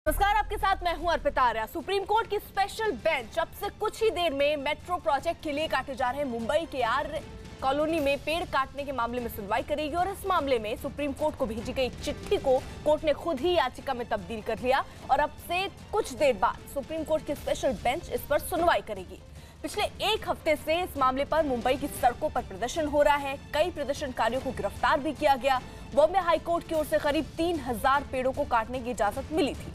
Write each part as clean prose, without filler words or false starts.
नमस्कार, आपके साथ मैं हूं अर्पिता आर्या। सुप्रीम कोर्ट की स्पेशल बेंच अब से कुछ ही देर में मेट्रो प्रोजेक्ट के लिए काटे जा रहे मुंबई के आर्य कॉलोनी में पेड़ काटने के मामले में सुनवाई करेगी और इस मामले में सुप्रीम कोर्ट को भेजी गई चिट्ठी को कोर्ट ने खुद ही याचिका में तब्दील कर लिया और अब से कुछ देर बाद सुप्रीम कोर्ट की स्पेशल बेंच इस पर सुनवाई करेगी। पिछले एक हफ्ते से इस मामले पर मुंबई की सड़कों पर प्रदर्शन हो रहा है। कई प्रदर्शनकारियों को गिरफ्तार भी किया गया। बॉम्बे हाईकोर्ट की ओर से करीब 3000 पेड़ों को काटने की इजाजत मिली थी।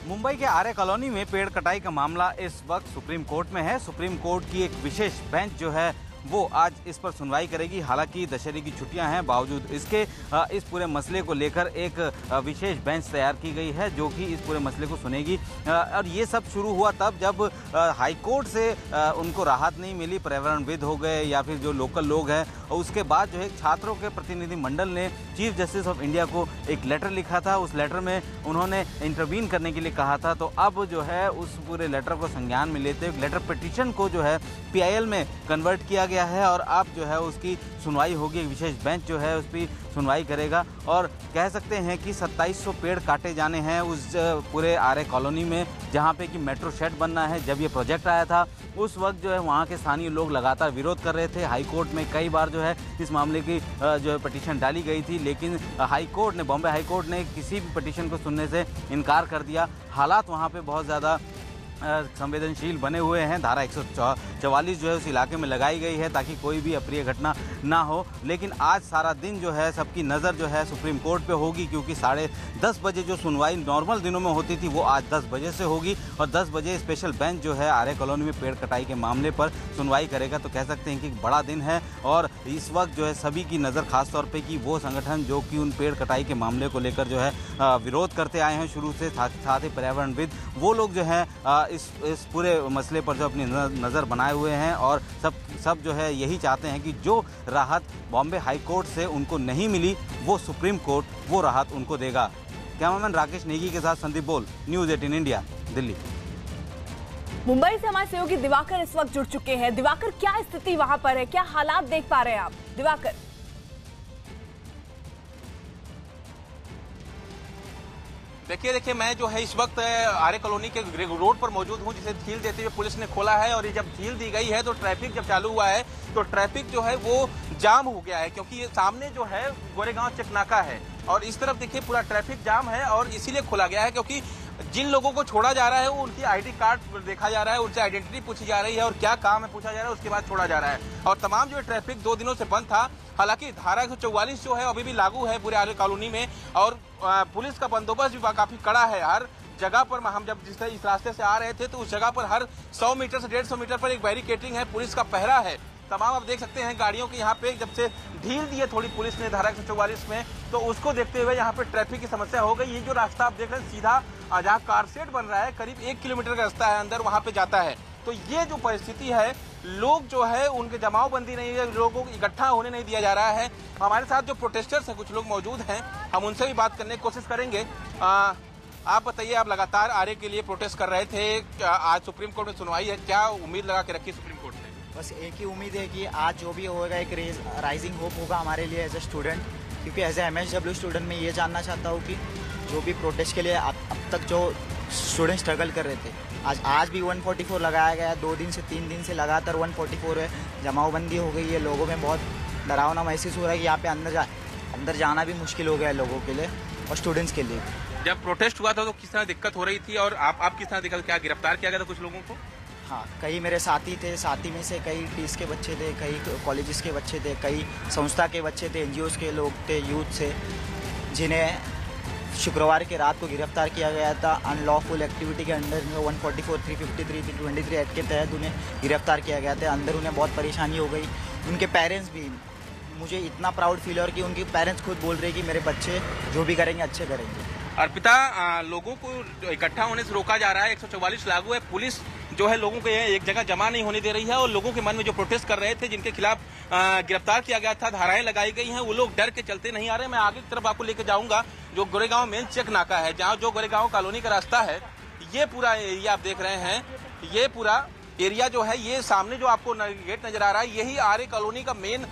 मुंबई के आर्य कॉलोनी में पेड़ कटाई का मामला इस वक्त सुप्रीम कोर्ट में है। सुप्रीम कोर्ट की एक विशेष बेंच जो है वो आज इस पर सुनवाई करेगी। हालांकि दशहरे की छुट्टियां हैं, बावजूद इसके इस पूरे मसले को लेकर एक विशेष बेंच तैयार की गई है जो कि इस पूरे मसले को सुनेगी। और ये सब शुरू हुआ तब जब हाई कोर्ट से उनको राहत नहीं मिली, पर्यावरणविद हो गए या फिर जो लोकल लोग हैं, और उसके बाद जो है छात्रों के प्रतिनिधि मंडल ने चीफ जस्टिस ऑफ इंडिया को एक लेटर लिखा था। उस लेटर में उन्होंने इंटरवीन करने के लिए कहा था। तो अब जो है उस पूरे लेटर को संज्ञान में लेते हुए लेटर पिटीशन को जो है PIL में कन्वर्ट किया गया है और अब जो है उसकी सुनवाई होगी। एक विशेष बेंच जो है उस पर सुनवाई करेगा और कह सकते हैं कि 2700 पेड़ काटे जाने हैं उस पूरे आर्य कॉलोनी में जहां पे कि मेट्रो शेड बनना है। जब ये प्रोजेक्ट आया था उस वक्त जो है वहां के स्थानीय लोग लगातार विरोध कर रहे थे। हाई कोर्ट में कई बार जो है इस मामले की जो है पिटीशन डाली गई थी, लेकिन हाई कोर्ट ने, बॉम्बे हाई कोर्ट ने किसी भी पिटीशन को सुनने से इनकार कर दिया। हालात वहाँ पे बहुत ज़्यादा संवेदनशील बने हुए हैं। धारा 144 जो है उस इलाके में लगाई गई है ताकि कोई भी अप्रिय घटना ना हो। लेकिन आज सारा दिन जो है सबकी नज़र जो है सुप्रीम कोर्ट पे होगी, क्योंकि 10:30 बजे जो सुनवाई नॉर्मल दिनों में होती थी वो आज 10 बजे से होगी और 10 बजे स्पेशल बेंच जो है आर्य कॉलोनी में पेड़ कटाई के मामले पर सुनवाई करेगा। तो कह सकते हैं कि बड़ा दिन है और इस वक्त जो है सभी की नज़र खासतौर पर कि वो संगठन जो कि उन पेड़ कटाई के मामले को लेकर जो है विरोध करते आए हैं शुरू से, साथ ही पर्यावरणविद वो लोग जो हैं इस पूरे मसले पर जो अपनी नज़र बनाए हुए हैं और सब जो है यही चाहते हैं कि जो राहत बॉम्बे हाई कोर्ट से उनको नहीं मिली वो सुप्रीम कोर्ट वो राहत उनको देगा। कैमरामैन राकेश नेगी के साथ संदीप बोल, न्यूज़ 18 इंडिया, दिल्ली। मुंबई से हमारे सहयोगी दिवाकर इस वक्त जुड़ चुके हैं। दिवाकर, क्या स्थिति वहां पर है, क्या हालात देख पा रहे हैं आप? दिवाकर, देखिए मैं जो है इस वक्त आर्य कॉलोनी के रोड पर मौजूद हूं, जिसे झील देते हुए पुलिस ने खोला है। और ये जब झील दी गई है तो ट्रैफिक जब चालू हुआ है तो ट्रैफिक जो है वो जाम हो गया है, क्योंकि ये सामने जो है गोरेगांव चेकनाका है और इस तरफ देखिए पूरा ट्रैफिक जाम है। और इसीलिए खोला गया है क्योंकि जिन लोगों को छोड़ा जा रहा है वो उनकी ID कार्ड देखा जा रहा है, उनसे आइडेंटिटी पूछी जा रही है और क्या काम है पूछा जा रहा है, उसके बाद छोड़ा जा रहा है। और तमाम जो ट्रैफिक 2 दिनों से बंद था। हालांकि धारा 144 जो है अभी भी लागू है पूरे आर्य कॉलोनी में और पुलिस का बंदोबस्त भी काफी कड़ा है। हर जगह पर हम जब इस रास्ते से आ रहे थे तो उस जगह पर हर 100 मीटर से 150 मीटर पर एक बैरिकेडिंग है, पुलिस का पहरा है। तमाम आप देख सकते हैं गाड़ियों की यहाँ पे जब से ढील दी है थोड़ी पुलिस ने धारा 144 में, तो उसको देखते हुए यहाँ पे ट्रैफिक की समस्या हो गई। ये जो रास्ता आप देख रहे हैं सीधा जहाँ कारसेट बन रहा है, करीब 1 किलोमीटर का रास्ता है अंदर, वहाँ पे जाता है। तो ये जो परिस्थिति है, लोग जो है उनके जमावबंदी नहीं है, लोगों को इकट्ठा होने नहीं दिया जा रहा है। हमारे साथ जो प्रोटेस्टर्स हैं कुछ लोग मौजूद हैं, हम उनसे भी बात करने की कोशिश करेंगे। आप बताइए, आप लगातार आर्य के लिए प्रोटेस्ट कर रहे थे, आज सुप्रीम कोर्ट में सुनवाई है, क्या उम्मीद लगा के रखी सुप्रीम कोर्ट ने? बस एक ही उम्मीद है कि आज जो भी होगा एक राइजिंग होप होगा हमारे लिए एज ए स्टूडेंट, क्योंकि एज ए MSW स्टूडेंट मैं ये जानना चाहता हूँ कि जो भी प्रोटेस्ट के लिए अब तक जो स्टूडेंट स्ट्रगल कर रहे थे, आज भी 144 लगाया गया है। 2 दिन से 3 दिन से लगातार 144 है, जमावबंदी हो गई है। लोगों में बहुत डरावना महसूस हो रहा है कि यहाँ पे अंदर जाना भी मुश्किल हो गया है लोगों के लिए और स्टूडेंट्स के लिए। जब प्रोटेस्ट हुआ था तो किस तरह दिक्कत हो रही थी और आप किस तरह दिक्कत, क्या गिरफ्तार किया गया था कुछ लोगों को? हाँ, कई मेरे साथी थे, साथी में से कई टीस के बच्चे थे, कई कॉलेजेस के बच्चे थे, कई संस्था के बच्चे थे, NGOs के लोग थे, यूथ से, जिन्हें शुक्रवार की रात को गिरफ्तार किया गया था अनलॉफुल एक्टिविटी के अंडर 144, 353, 323 एक्ट के तहत उन्हें गिरफ्तार किया गया था। अंदर उन्हें बहुत परेशानी हो गई। उनके पेरेंट्स भी, मुझे इतना प्राउड फील हो कि उनके पेरेंट्स खुद बोल रहे हैं कि मेरे बच्चे जो भी करेंगे अच्छे करेंगे। अर्पिता, लोगों को इकट्ठा होने से रोका जा रहा है, 144 लागू है, पुलिस जो है लोगों को एक जगह जमा नहीं होने दे रही है और लोगों के मन में जो प्रोटेस्ट कर रहे थे, जिनके खिलाफ गिरफ्तार किया गया था, धाराएं लगाई गई हैं, वो लोग डर के चलते नहीं आ रहे। मैं आगे की तरफ आपको लेकर जाऊंगा, जो गोरेगांव मेन चेक नाका है, जहाँ जो गोरेगांव कॉलोनी का रास्ता है ये पूरा एरिया आप देख रहे हैं, ये पूरा एरिया जो है, ये सामने जो आपको गेट नजर आ रहा है, यही आर्य कॉलोनी का मेन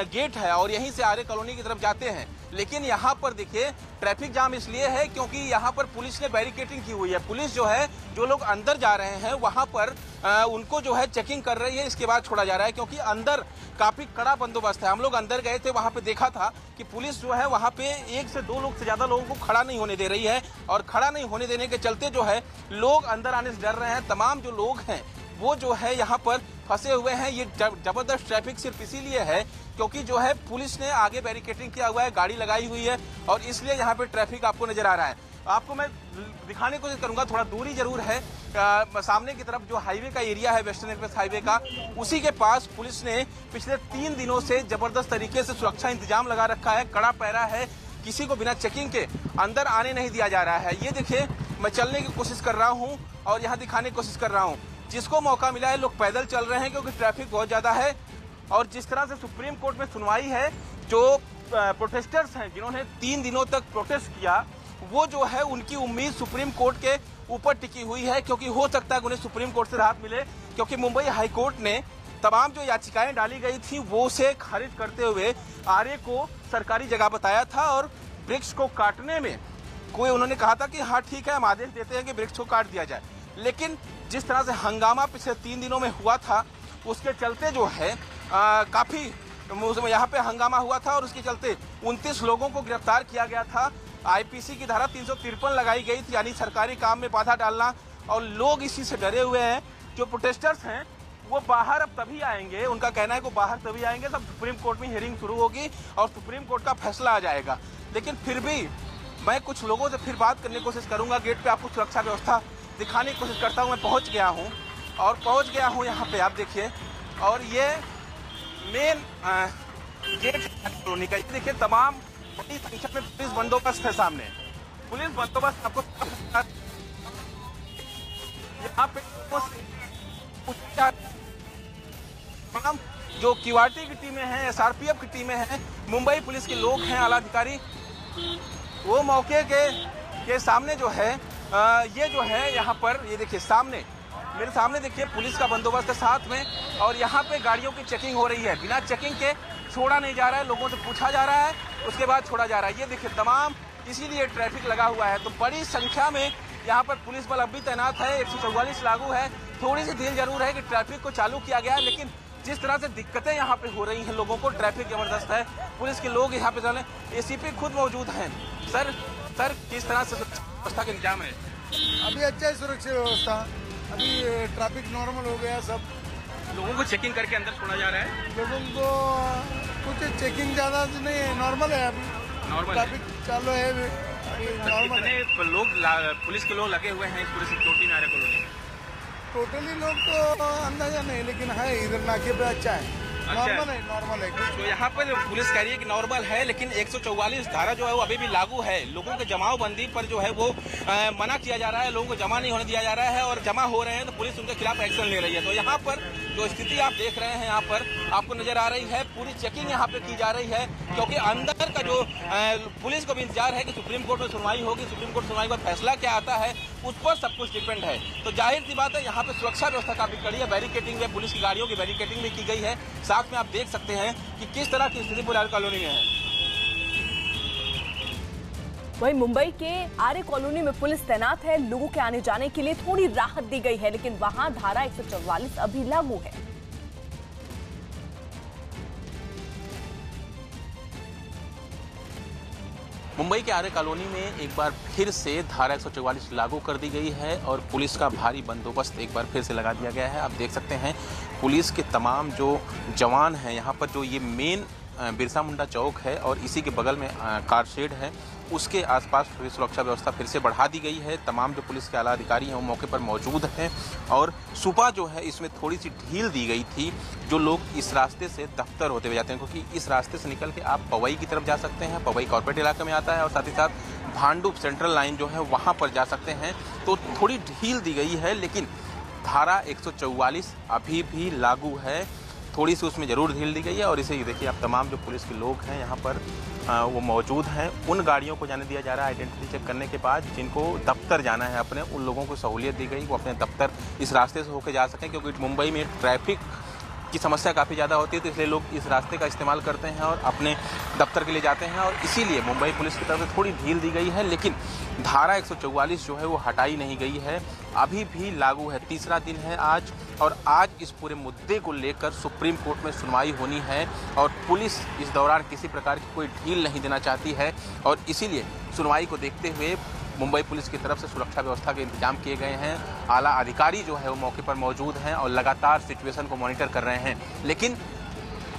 गेट है और यहीं से आर्य कॉलोनी की तरफ जाते हैं। लेकिन यहाँ पर देखिए ट्रैफिक जाम इसलिए है क्योंकि यहाँ पर पुलिस ने बैरिकेडिंग की हुई है। पुलिस जो है, जो लोग अंदर जा रहे हैं वहाँ पर उनको जो है चेकिंग कर रही है, इसके बाद छोड़ा जा रहा है क्योंकि अंदर काफी कड़ा बंदोबस्त है। हम लोग अंदर गए थे, वहाँ पे देखा था कि पुलिस जो है वहाँ पे 1 से 2 लोग से ज्यादा लोगों को खड़ा नहीं होने दे रही है और खड़ा नहीं होने देने के चलते जो है लोग अंदर आने से डर रहे हैं। तमाम जो लोग हैं वो जो है यहाँ पर फंसे हुए हैं। ये जबरदस्त ट्रैफिक सिर्फ इसीलिए है क्योंकि जो है पुलिस ने आगे बैरिकेडिंग किया हुआ है, गाड़ी लगाई हुई है और इसलिए यहाँ पे ट्रैफिक आपको नजर आ रहा है। आपको मैं दिखाने की कोशिश करूंगा, थोड़ा दूरी जरूर है, सामने की तरफ जो हाईवे का एरिया है, वेस्टर्न एक्सप्रेस हाईवे का, उसी के पास पुलिस ने पिछले 3 दिनों से जबरदस्त तरीके से सुरक्षा इंतजाम लगा रखा है। कड़ा पहरा है, किसी को बिना चेकिंग के अंदर आने नहीं दिया जा रहा है। ये देखिए, मैं चलने की कोशिश कर रहा हूँ और यहाँ दिखाने की कोशिश कर रहा हूँ। जिसको मौका मिला है लोग पैदल चल रहे हैं क्योंकि ट्रैफिक बहुत ज्यादा है। और जिस तरह से सुप्रीम कोर्ट में सुनवाई है, जो प्रोटेस्टर्स हैं जिन्होंने 3 दिनों तक प्रोटेस्ट किया, वो जो है उनकी उम्मीद सुप्रीम कोर्ट के ऊपर टिकी हुई है क्योंकि हो सकता है उन्हें सुप्रीम कोर्ट से राहत मिले, क्योंकि मुंबई हाई कोर्ट ने तमाम जो याचिकाएं डाली गई थी वो उसे खारिज करते हुए आर्य को सरकारी जगह बताया था और वृक्ष को काटने में कोई उन्होंने कहा था कि हाँ ठीक है, हम आदेश देते हैं कि वृक्ष को काट दिया जाए। लेकिन जिस तरह से हंगामा पिछले 3 दिनों में हुआ था, उसके चलते जो है काफी यहाँ पे हंगामा हुआ था और उसके चलते 29 लोगों को गिरफ्तार किया गया था। आईपीसी की धारा 353 लगाई गई थी, यानी सरकारी काम में बाधा डालना, और लोग इसी से डरे हुए हैं। जो प्रोटेस्टर्स हैं वो बाहर अब तभी आएंगे, उनका कहना है कि बाहर तभी आएंगे जब सुप्रीम कोर्ट में हियरिंग शुरू होगी और सुप्रीम कोर्ट का फैसला आ जाएगा। लेकिन फिर भी मैं कुछ लोगों से फिर बात करने की कोशिश करूंगा। गेट पे आपको सुरक्षा व्यवस्था दिखाने की कोशिश करता हूं। मैं पहुंच गया हूं यहाँ पे, आप देखिए, और ये मेन गेट कॉलोनी का। ये देखिए, तमाम बड़ी संख्या में पुलिस बंदोबस्त है सामने। पुलिस बंदोबस्त आपको यहाँ पे तमाम जो क्यूआरटी की टीमें हैं, एसआरपीएफ की टीमें हैं, मुंबई पुलिस के लोग हैं, आला अधिकारी, वो मौके के सामने जो है ये जो है यहाँ पर, ये देखिए सामने, मेरे सामने देखिए पुलिस का बंदोबस्त है साथ में, और यहाँ पे गाड़ियों की चेकिंग हो रही है। बिना चेकिंग के छोड़ा नहीं जा रहा है, लोगों से पूछा जा रहा है, उसके बाद छोड़ा जा रहा है। ये देखिए तमाम, इसीलिए ट्रैफिक लगा हुआ है। तो बड़ी संख्या में यहाँ पर पुलिस बल अब भी तैनात है, 144 लागू है। थोड़ी सी ढील जरूर है कि ट्रैफिक को चालू किया गया है, लेकिन जिस तरह से दिक्कतें यहाँ पे हो रही हैं लोगों को, ट्रैफिक जबरदस्त है। पुलिस के लोग यहाँ पे चले, एसीपी खुद मौजूद हैं। सर किस तरह से व्यवस्था का इंतजाम है? अभी अच्छा है सुरक्षा व्यवस्था, अभी ट्रैफिक नॉर्मल हो गया। सब लोगों को चेकिंग करके अंदर छोड़ा जा रहा है। लोगों को कुछ चेकिंग ज्यादा नहीं है, नॉर्मल है। अभी नॉर्मल ट्रैफिक चालू है, नॉर्मल है। लोग पुलिस के लोग लगे हुए हैं इस पूरी सिक्योरिटी में, आर्य कॉलोनी में? टोटली लोग तो अंदाजा नहीं, लेकिन है इधर नाके पे अच्छा है, नॉर्मल है। तो यहाँ पर पुलिस कह रही है कि नॉर्मल है, लेकिन 144 धारा जो है वो अभी भी लागू है। लोगों के जमावबंदी पर जो है वो मना किया जा रहा है, लोगों को जमा नहीं होने दिया जा रहा है, और जमा हो रहे हैं तो पुलिस उनके खिलाफ एक्शन ले रही है। तो यहाँ पर जो स्थिति आप देख रहे हैं, यहाँ पर आपको नजर आ रही है, पूरी चेकिंग यहाँ पे की जा रही है, क्योंकि अंदर का जो पुलिस को भी इंतजार है कि सुप्रीम कोर्ट में सुनवाई होगी, सुप्रीम कोर्ट सुनवाई का फैसला क्या आता है उस पर सब कुछ डिपेंड है। तो जाहिर सी बात है यहाँ पे सुरक्षा व्यवस्था काफी कड़ी है, बैरिकेडिंग है, पुलिस की गाड़ियों की बैरिकेडिंग भी की गई है। साथ में आप देख सकते हैं कि किस तरह की स्थिति पूरी आर्य कॉलोनी में है। वहीं मुंबई के आर्य कॉलोनी में पुलिस तैनात है, लोगों के आने जाने के लिए थोड़ी राहत दी गई है, लेकिन वहां धारा 144 अभी लागू है। मुंबई के आर्य कॉलोनी में एक बार फिर से धारा 144 लागू कर दी गई है और पुलिस का भारी बंदोबस्त एक बार फिर से लगा दिया गया है। आप देख सकते हैं पुलिस के तमाम जो जवान हैं यहाँ पर, जो ये मेन बिरसा मुंडा चौक है और इसी के बगल में कार शेड है, उसके आसपास सुरक्षा व्यवस्था फिर से बढ़ा दी गई है। तमाम जो पुलिस के आला अधिकारी हैं वो मौके पर मौजूद हैं, और सुबह जो है इसमें थोड़ी सी ढील दी गई थी। जो लोग इस रास्ते से दफ्तर होते हुए जाते हैं, क्योंकि इस रास्ते से निकल के आप पवई की तरफ जा सकते हैं, पवई कॉर्पोरेट इलाके में आता है, और साथ ही साथ भांडुप सेंट्रल लाइन जो है वहाँ पर जा सकते हैं। तो थोड़ी ढील दी गई है, लेकिन धारा 144 अभी भी लागू है। थोड़ी सी उसमें ज़रूर ढील दी गई है। और इसे देखिए, अब तमाम जो पुलिस के लोग हैं यहाँ पर वो मौजूद हैं। उन गाड़ियों को जाने दिया जा रहा है आइडेंटिटी चेक करने के बाद, जिनको दफ्तर जाना है अपने, उन लोगों को सहूलियत दी गई, वो अपने दफ्तर इस रास्ते से होकर जा सकें, क्योंकि मुंबई में ट्रैफिक की समस्या काफ़ी ज़्यादा होती है, तो इसलिए लोग इस रास्ते का इस्तेमाल करते हैं और अपने दफ्तर के लिए जाते हैं। और इसीलिए मुंबई पुलिस की तरफ से थोड़ी ढील दी गई है, लेकिन धारा 144 जो है वो हटाई नहीं गई है, अभी भी लागू है। तीसरा दिन है आज, और आज इस पूरे मुद्दे को लेकर सुप्रीम कोर्ट में सुनवाई होनी है, और पुलिस इस दौरान किसी प्रकार की कोई ढील नहीं देना चाहती है। और इसीलिए सुनवाई को देखते हुए मुंबई पुलिस की तरफ से सुरक्षा व्यवस्था के इंतजाम किए गए हैं। आला अधिकारी जो है वो मौके पर मौजूद हैं और लगातार सिचुएशन को मॉनिटर कर रहे हैं। लेकिन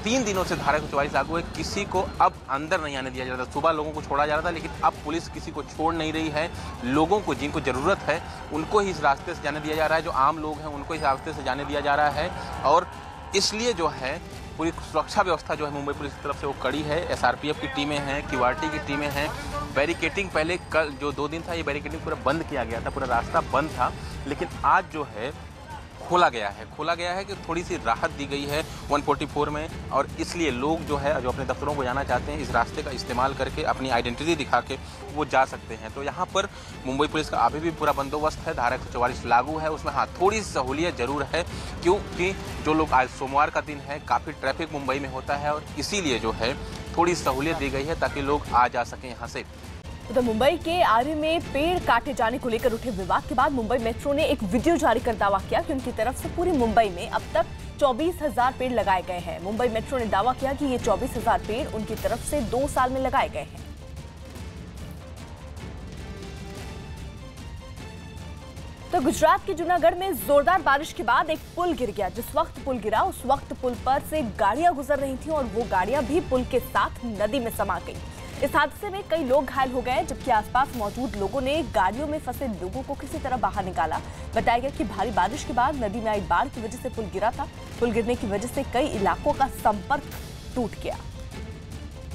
3 दिनों से धारा 144 लागू है, किसी को अब अंदर नहीं आने दिया जा रहा था। सुबह लोगों को छोड़ा जा रहा था, लेकिन अब पुलिस किसी को छोड़ नहीं रही है। लोगों को, जिनको ज़रूरत है, उनको ही इस रास्ते से जाने दिया जा रहा है। जो आम लोग हैं उनको इस रास्ते से जाने दिया जा रहा है। और इसलिए जो है पूरी सुरक्षा व्यवस्था जो है मुंबई पुलिस की तरफ से वो कड़ी है। SRPF की टीमें हैं, QRT की टीमें हैं। बैरिकेटिंग पहले कल जो 2 दिन था, ये बैरिकेटिंग पूरा बंद किया गया था, पूरा रास्ता बंद था, लेकिन आज जो है खोला गया है कि थोड़ी सी राहत दी गई है 144 में। और इसलिए लोग जो है, जो अपने दफ्तरों को जाना चाहते हैं, इस रास्ते का इस्तेमाल करके अपनी आइडेंटिटी दिखा के वो जा सकते हैं। तो यहाँ पर मुंबई पुलिस का अभी भी पूरा बंदोबस्त है। धारा 144 लागू है, उसमें हाँ थोड़ी सी सहूलियत ज़रूर है, क्योंकि जो लोग, आज सोमवार का दिन है, काफ़ी ट्रैफिक मुंबई में होता है, और इसीलिए जो है थोड़ी सहूलियत दी गई है ताकि लोग आ जा सकें यहाँ से। तो मुंबई के आरे में पेड़ काटे जाने को लेकर उठे विवाद के बाद मुंबई मेट्रो ने एक वीडियो जारी कर दावा किया कि उनकी तरफ से पूरी मुंबई में अब तक 24,000 पेड़ लगाए गए हैं। मुंबई मेट्रो ने दावा किया कि ये 24,000 पेड़ उनकी तरफ से 2 साल में लगाए गए हैं। तो गुजरात के जूनागढ़ में जोरदार बारिश के बाद एक पुल गिर गया। जिस वक्त पुल गिरा, उस वक्त पुल पर से गाड़ियां गुजर रही थीं और वो गाड़ियां भी पुल के साथ नदी में समा गई। इस हादसे में कई लोग घायल हो गए, जबकि आसपास मौजूद लोगों ने गाड़ियों में फंसे लोगों को किसी तरह बाहर निकाला। बताया गया कि भारी बारिश के बाद नदी में आई बाढ़ की वजह से पुल गिरा था। पुल गिरने की वजह से कई इलाकों का संपर्क टूट गया।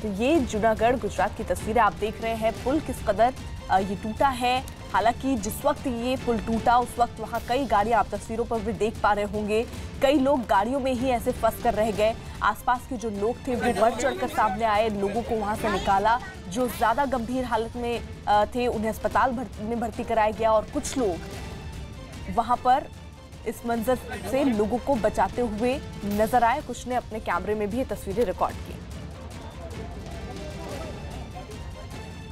तो ये जूनागढ़ गुजरात की तस्वीरें आप देख रहे हैं। पुल किस कदर ये टूटा है। हालांकि जिस वक्त ये पुल टूटा, उस वक्त वहां कई गाड़ियां, आप तस्वीरों पर भी देख पा रहे होंगे, कई लोग गाड़ियों में ही ऐसे फंस कर रह गए। आसपास के जो लोग थे वो बढ़ चढ़कर सामने आए, लोगों को वहां से निकाला। जो ज्यादा गंभीर हालत में थे उन्हें अस्पताल में भर्ती कराया गया, और कुछ लोग वहां पर इस मंजर से लोगों को बचाते हुए नजर आए। कुछ ने अपने कैमरे में भी ये तस्वीरें रिकॉर्ड की।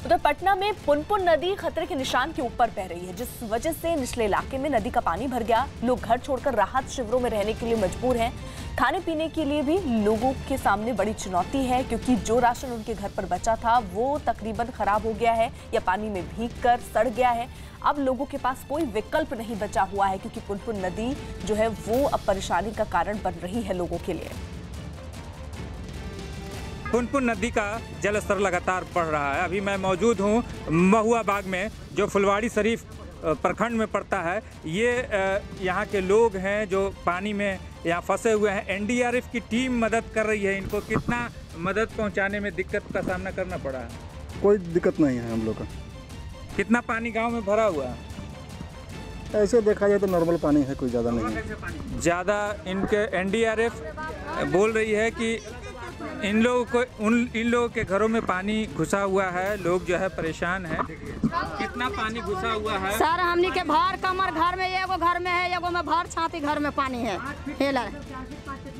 उधर पटना में पुनपुन नदी खतरे के निशान के ऊपर बह रही है, जिस वजह से निचले इलाके में नदी का पानी भर गया। लोग घर छोड़कर राहत शिविरों में रहने के लिए मजबूर हैं। खाने पीने के लिए भी लोगों के सामने बड़ी चुनौती है, क्योंकि जो राशन उनके घर पर बचा था वो तकरीबन खराब हो गया है या पानी में भीगकर सड़ गया है। अब लोगों के पास कोई विकल्प नहीं बचा हुआ है, क्योंकि पुनपुन नदी जो है वो अब परेशानी का कारण बन रही है लोगों के लिए। पुनपुन नदी का जलस्तर लगातार बढ़ रहा है। अभी मैं मौजूद हूँ महुआ बाग में, जो फुलवाड़ी शरीफ प्रखंड में पड़ता है। ये यहाँ के लोग हैं जो पानी में यहाँ फंसे हुए हैं। NDRF की टीम मदद कर रही है। इनको कितना मदद पहुँचाने में दिक्कत का सामना करना पड़ा है? कोई दिक्कत नहीं है हम लोग का। कितना पानी गांव में भरा हुआ है? ऐसे देखा जाए तो नॉर्मल पानी है, कोई ज़्यादा नहीं है। ज़्यादा इनके NDRF बोल रही है कि इन लोगों के घरों में पानी घुसा हुआ है, लोग जो है परेशान हैं। कितना पानी घुसा हुआ है? सर हमनी के भर कमर घर में, एगो घर में है, एगो में भर छाती घर में पानी है।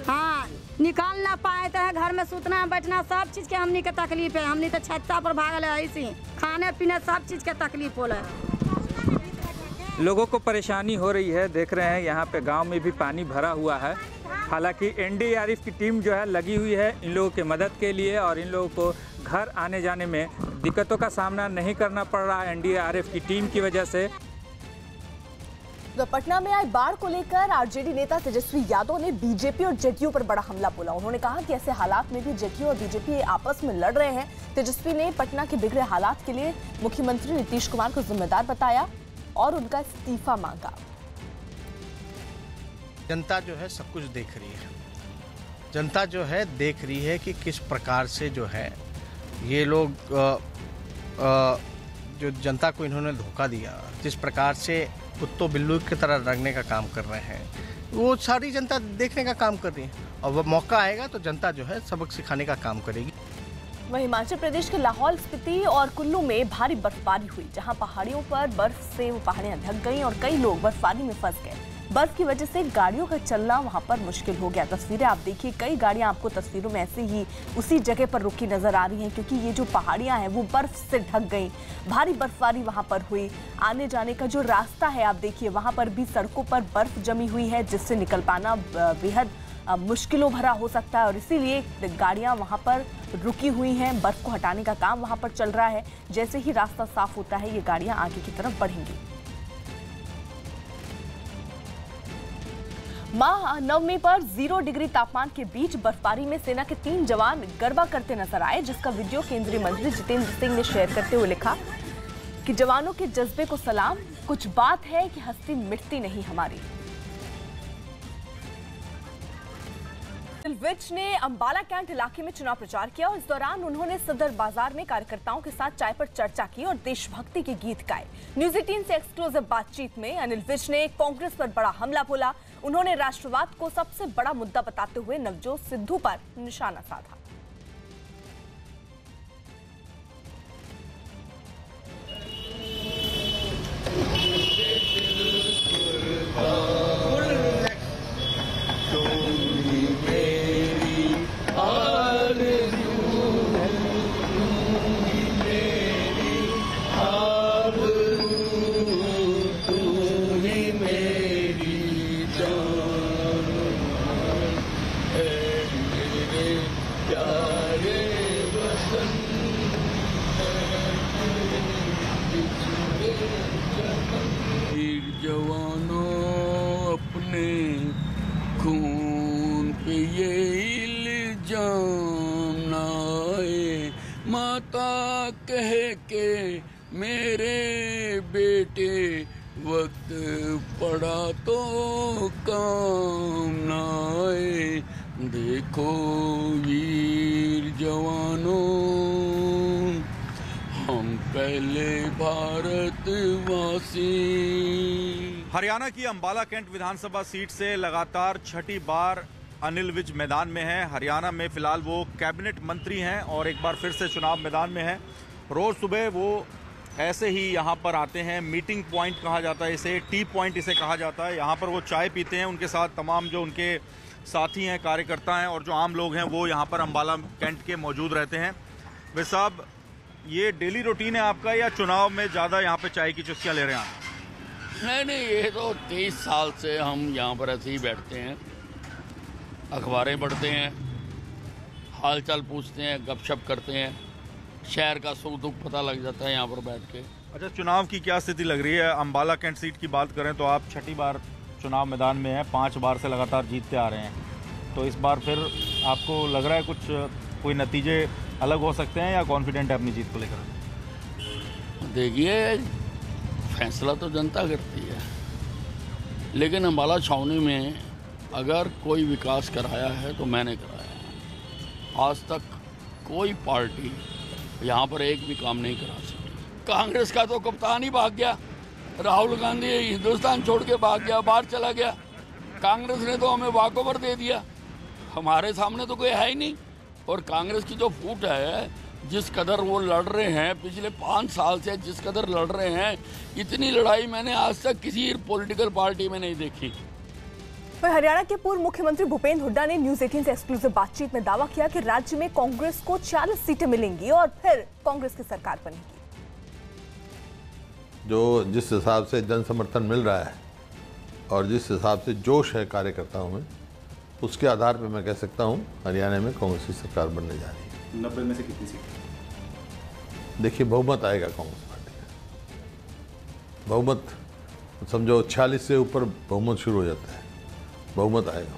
हाँ, निकाल ना पाए तो है, घर में सुतना बैठना सब चीज के हमनी के तकलीफ है। हमनी तो छत्ता पर भागल है, ऐसी खाने पीने सब चीज के तकलीफ हो है। लोगों को परेशानी हो रही है। देख रहे हैं यहाँ पे गांव में भी पानी भरा हुआ है। हालांकि NDRF की टीम जो है लगी हुई है इन लोगों की मदद के लिए, और इन लोगों को घर आने जाने में दिक्कतों का सामना नहीं करना पड़ रहा है NDRF की टीम की वजह से। तो पटना में आई बाढ़ को लेकर RJD नेता तेजस्वी यादव ने BJP और JDU पर बड़ा हमला बोला। उन्होंने कहा कि ऐसे हालात में भी JDU और BJP आपस में लड़ रहे हैं। तेजस्वी ने पटना के बिगड़े हालात के लिए मुख्यमंत्री नीतीश कुमार को जिम्मेदार बताया और उनका इस्तीफा मांगा। जनता जो है सब कुछ देख रही है। जनता जो है देख रही है कि किस प्रकार से जो है ये लोग जो जनता को इन्होंने धोखा दिया, जिस प्रकार से कुत्तों बिल्लू की तरह रंगने का काम कर रहे हैं। वो सारी जनता देखने का काम कर रही है, और वह मौका आएगा तो जनता जो है सबक सिखाने का काम करेगी। वहीं हिमाचल प्रदेश के लाहौल स्पीति और कुल्लू में भारी बर्फबारी हुई, जहां पहाड़ियों पर बर्फ से वो पहाड़ियां ढक गईं और कई लोग बर्फबारी में फंस गए। बर्फ की वजह से गाड़ियों का चलना वहां पर मुश्किल हो गया। तस्वीरें आप देखिए, कई गाड़ियां आपको तस्वीरों में ऐसे ही उसी जगह पर रुकी नजर आ रही हैं, क्योंकि ये जो पहाड़ियां हैं वो बर्फ से ढक गई। भारी बर्फबारी वहां पर हुई। आने जाने का जो रास्ता है आप देखिए, वहां पर भी सड़कों पर बर्फ जमी हुई है, जिससे निकल पाना बेहद मुश्किलों भरा हो सकता है और इसीलिए गाड़ियां वहां पर रुकी हुई हैं। बर्फ को हटाने का काम वहां पर चल रहा है। जैसे ही रास्ता साफ होता है, ये गाड़ियां आगे की तरफ बढ़ेंगी। महानवमी पर 0 डिग्री तापमान के बीच बर्फबारी में सेना के 3 जवान गरबा करते नजर आए, जिसका वीडियो केंद्रीय मंत्री जितेंद्र सिंह ने शेयर करते हुए लिखा कि जवानों के जज्बे को सलाम, कुछ बात है कि हस्ती मिटती नहीं हमारी। अनिल विज ने अंबाला कैंट इलाके में चुनाव प्रचार किया और इस दौरान उन्होंने सदर बाजार में कार्यकर्ताओं के साथ चाय पर चर्चा की और देशभक्ति के गीत गाए। न्यूज 18 से एक्सक्लूसिव बातचीत में अनिल विज ने कांग्रेस पर बड़ा हमला बोला। उन्होंने राष्ट्रवाद को सबसे बड़ा मुद्दा बताते हुए नवजोत सिद्धू पर निशाना साधा। जवानों अपने खून पे ये इल्जाम ना आए, माता कह के मेरे बेटे वक्त पड़ा तो काम ना आए। देखो वीर जवानों, हम पहले भारतवासी। हरियाणा की अंबाला कैंट विधानसभा सीट से लगातार छठी बार अनिल विज मैदान में है। हरियाणा में फिलहाल वो कैबिनेट मंत्री हैं और एक बार फिर से चुनाव मैदान में हैं। रोज सुबह वो ऐसे ही यहाँ पर आते हैं। मीटिंग पॉइंट कहा जाता है इसे, टी पॉइंट इसे कहा जाता है। यहाँ पर वो चाय पीते हैं, उनके साथ तमाम जो उनके साथी हैं, कार्यकर्ता हैं और जो आम लोग हैं वो यहाँ पर अंबाला कैंट के मौजूद रहते हैं। वे साहब, ये डेली रूटीन है आपका या चुनाव में ज़्यादा यहाँ पे चाय की चुस्कियाँ ले रहे हैं? नहीं, ये तो 23 साल से हम यहाँ पर ऐसे ही बैठते हैं, अखबारें पढ़ते हैं, हालचाल पूछते हैं, गपशप करते हैं, शहर का सुख दुख पता लग जाता है यहाँ पर बैठ के। अच्छा, चुनाव की क्या स्थिति लग रही है? अंबाला कैंट सीट की बात करें तो आप छठी बार चुनाव मैदान में हैं, 5 बार से लगातार जीतते आ रहे हैं, तो इस बार फिर आपको लग रहा है कोई नतीजे अलग हो सकते हैं या कॉन्फिडेंट है अपनी जीत को लेकर? देखिए, फैसला तो जनता करती है, लेकिन अंबाला छावनी में अगर कोई विकास कराया है तो मैंने कराया है। आज तक कोई पार्टी यहाँ पर एक भी काम नहीं करा सकी। कांग्रेस का तो कप्तान ही भाग गया, राहुल गांधी हिंदुस्तान छोड़ के भाग गया, बाहर चला गया। कांग्रेस ने तो हमें वॉकओवर दे दिया, हमारे सामने तो कोई है ही नहीं। और कांग्रेस की जो फूट है, जिस कदर वो लड़ रहे हैं पिछले 5 साल से, जिस कदर लड़ रहे हैं, इतनी लड़ाई मैंने आज तक किसी पॉलिटिकल पार्टी में नहीं देखी। हरियाणा के पूर्व मुख्यमंत्री भूपेंद्र हुड्डा ने न्यूज 18 से एक्सक्लूसिव बातचीत में दावा किया कि राज्य में कांग्रेस को 40 सीटें मिलेंगी और फिर कांग्रेस की सरकार बनेगी। जो जिस हिसाब से जन समर्थन मिल रहा है और जिस हिसाब से जोश है कार्यकर्ताओं में, उसके आधार पर मैं कह सकता हूं हरियाणा में कांग्रेस की सरकार बनने जा रही है। 90 में से कितनी सीट? देखिए, बहुमत आएगा कांग्रेस पार्टी का। बहुमत समझो 46 से ऊपर बहुमत शुरू हो जाता है, बहुमत आएगा।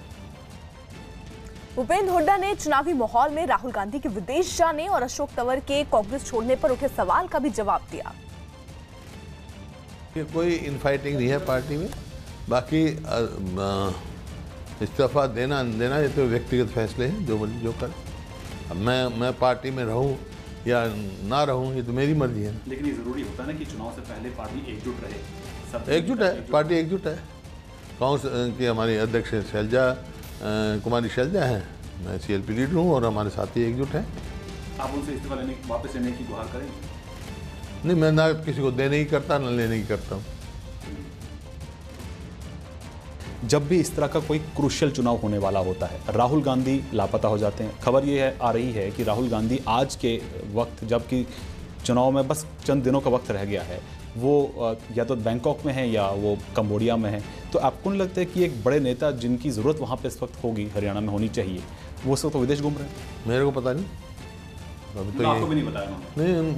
भूपेंद्र हुड्डा ने चुनावी माहौल में राहुल गांधी के विदेश जाने और अशोक तंवर के कांग्रेस छोड़ने पर उठे सवाल का भी जवाब दिया। कोई इनफाइटिंग नहीं है पार्टी में। बाकी इस्तीफा देना ये तो व्यक्तिगत फैसले हैं, जो कर। अब मैं पार्टी में रहूं या ना रहूं, ये तो मेरी मर्जी है। लेकिन ये जरूरी होता है ना कि चुनाव से पहले पार्टी एकजुट रहे। एकजुट है, पार्टी एकजुट है। कांग्रेस की हमारी अध्यक्ष शैलजा कुमारी शैलजा हैं, मैं CLP लीडर हूँ और हमारे साथी एकजुट हैं। आप उनसे इस्तीफा वापस लेने की गुहार करेंगे? नहीं, मैं ना किसी को देने की करता ना लेने की करता हूँ। जब भी इस तरह का कोई क्रूशियल चुनाव होने वाला होता है, राहुल गांधी लापता हो जाते हैं। खबर ये आ रही है कि राहुल गांधी आज के वक्त, जबकि चुनाव में बस चंद दिनों का वक्त रह गया है, वो या तो बैंकॉक में है या वो कंबोडिया में है। तो आपको नहीं लगता है कि एक बड़े नेता जिनकी ज़रूरत वहाँ पे इस वक्त होगी, हरियाणा में होनी चाहिए, वो उस वक्त विदेश घूम रहे हैं? मेरे को पता नहीं, अभी तो आपको भी नहीं बताया? नहीं,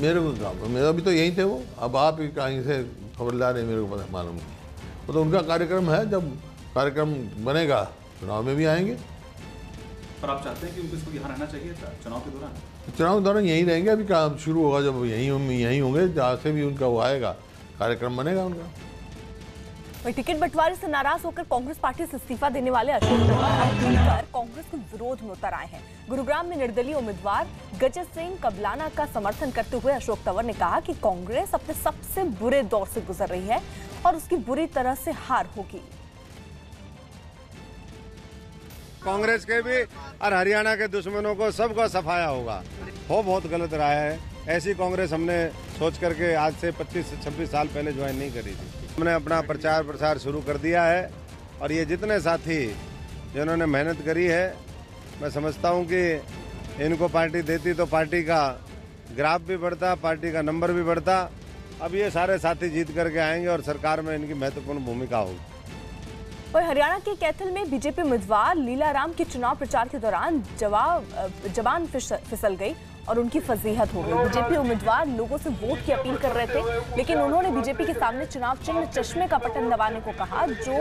मेरा अभी तो यहीं थे वो। अब आप कहीं से खबर ला रहे हैं, मेरे को पता मालूम नहीं। वो तो उनका कार्यक्रम है, जब कार्यक्रम बनेगा चुनाव में भी आएंगे। पर आप चाहते हैं कि उनको यहाँ रहना चाहिए चुनाव के दौरान? चुनाव के दौरान यहीं रहेंगे। अभी काम शुरू होगा जब यहीं होंगे, जहाँ से भी उनका वो आएगा, कार्यक्रम बनेगा उनका। टिकट बंटवारे से नाराज होकर कांग्रेस पार्टी से इस्तीफा देने वाले अशोक तंवर अब खुलकर कांग्रेस के विरोध में उतर आए हैं। गुरुग्राम में निर्दलीय उम्मीदवार गजत सिंह कबलाना का समर्थन करते हुए अशोक तंवर ने कहा कि कांग्रेस अपने सबसे बुरे दौर से गुजर रही है और उसकी बुरी तरह से हार होगी। कांग्रेस के भी और हरियाणा के दुश्मनों को सबको सफाया होगा। वो बहुत गलत रहा है। ऐसी कांग्रेस हमने सोच करके आज से 25 से 26 साल पहले ज्वाइन नहीं करी थी। हमने अपना प्रचार प्रसार शुरू कर दिया है और ये जितने साथी जिन्होंने मेहनत करी है, मैं समझता हूँ कि इनको पार्टी देती तो पार्टी का ग्राफ भी बढ़ता, पार्टी का नंबर भी बढ़ता। अब ये सारे साथी जीत करके आएंगे और सरकार में इनकी महत्वपूर्ण भूमिका होगी। और हरियाणा के कैथल में बीजेपी उम्मीदवार लीलाराम के चुनाव प्रचार के दौरान जवान फिसल गई और उनकी फजीहत हो गई। बीजेपी उम्मीदवार लोगों से वोट की अपील कर रहे थे, लेकिन उन्होंने बीजेपी के सामने चुनाव चिन्ह चश्मे का बटन दबाने को कहा, जो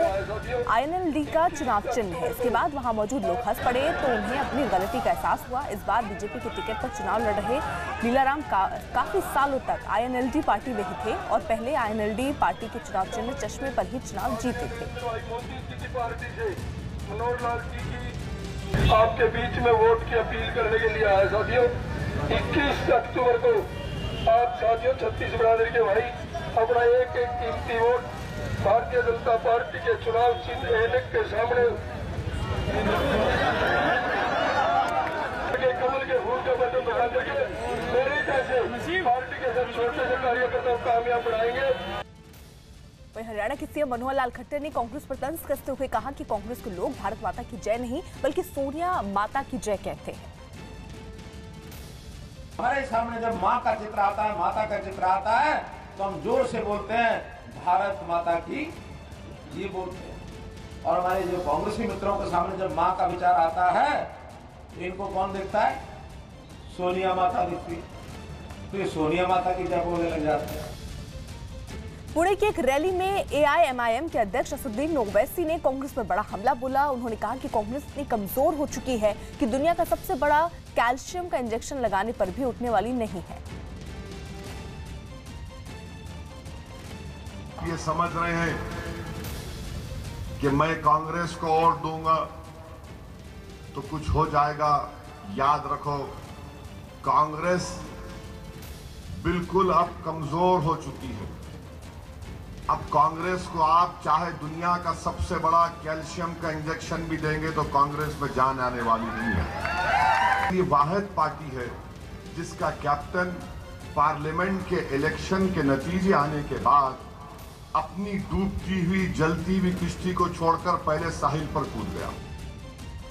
INLD का चुनाव चिन्ह है। इसके बाद वहां मौजूद लोग हंस पड़े तो उन्हें अपनी गलती का एहसास हुआ। इस बार बीजेपी के टिकट पर चुनाव लड़ रहे लीलाराम काफी सालों तक INLD पार्टी में ही थे और पहले INLD पार्टी के चुनाव चिन्ह चश्मे पर ही चुनाव जीते थे। आपके बीच में वोट की अपील करने के लिए आया साथियों। 21 अक्टूबर को आप साथियों छत्तीस बिरादरी के भाई अपना एक कीमती वोट भारतीय जनता पार्टी के चुनाव चिन्ह ऐनक के सामने कमल के फूल का बटन दबा करके मेरे जैसे पार्टी के सब छोटे से कार्यकर्ताओं को कामयाब बनाएंगे। हरियाणा के सीएम मनोहर लाल खट्टर ने कांग्रेस पर तंज कसते हुए कहा कि कांग्रेस को लोग भारत माता की जय नहीं बल्कि सोनिया माता की जय कहते हैं। हमारे सामने जब माँ का चित्र आता है, माता का चित्र आता है, तो हम जोर से बोलते हैं भारत माता की, ये बोलते हैं। और हमारे जो कांग्रेसी मित्रों के सामने जब माँ का विचार आता है तो इनको कौन दिखता है? सोनिया माता दिखती है। तो ये सोनिया माता की जय बोलने लग जाते हैं। पुणे की एक रैली में AIMIM के अध्यक्ष असदुद्दीन ओवैसी ने कांग्रेस पर बड़ा हमला बोला। उन्होंने कहा कि कांग्रेस इतनी कमजोर हो चुकी है कि दुनिया का सबसे बड़ा कैल्शियम का इंजेक्शन लगाने पर भी उठने वाली नहीं है। ये समझ रहे हैं कि मैं कांग्रेस को और दूंगा तो कुछ हो जाएगा। याद रखो, कांग्रेस बिल्कुल अब कमजोर हो चुकी है। अब कांग्रेस को आप चाहे दुनिया का सबसे बड़ा कैल्शियम का इंजेक्शन भी देंगे तो कांग्रेस में जान आने वाली नहीं है। ये वाहिद पार्टी है जिसका कैप्टन पार्लियामेंट के इलेक्शन के नतीजे आने के बाद अपनी डूबती हुई जलती हुई किश्ती को छोड़कर पहले साहिल पर कूद गया।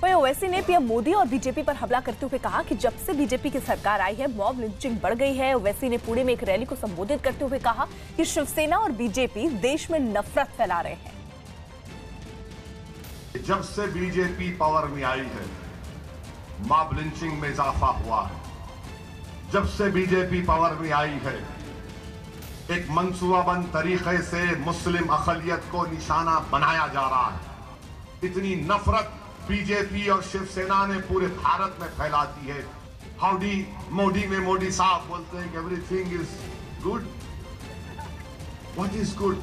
वहीं ओवैसी ने पीएम मोदी और बीजेपी पर हमला करते हुए कहा कि जब से बीजेपी की सरकार आई है मॉब लिंचिंग बढ़ गई है। ओवैसी ने पुणे में एक रैली को संबोधित करते हुए कहा कि शिवसेना और बीजेपी देश में नफरत फैला रहे हैं। जब से बीजेपी पावर में आई है मॉब लिंचिंग में इजाफा हुआ है। जब से बीजेपी पावर में आई है एक मंसूबाबंद तरीके से मुस्लिम अक़लियत को निशाना बनाया जा रहा है। इतनी नफरत बीजेपी और शिवसेना ने पूरे भारत में फैला दी है। हाउडी मोदी में मोदी साहब बोलते हैं कि everything is good. What is good?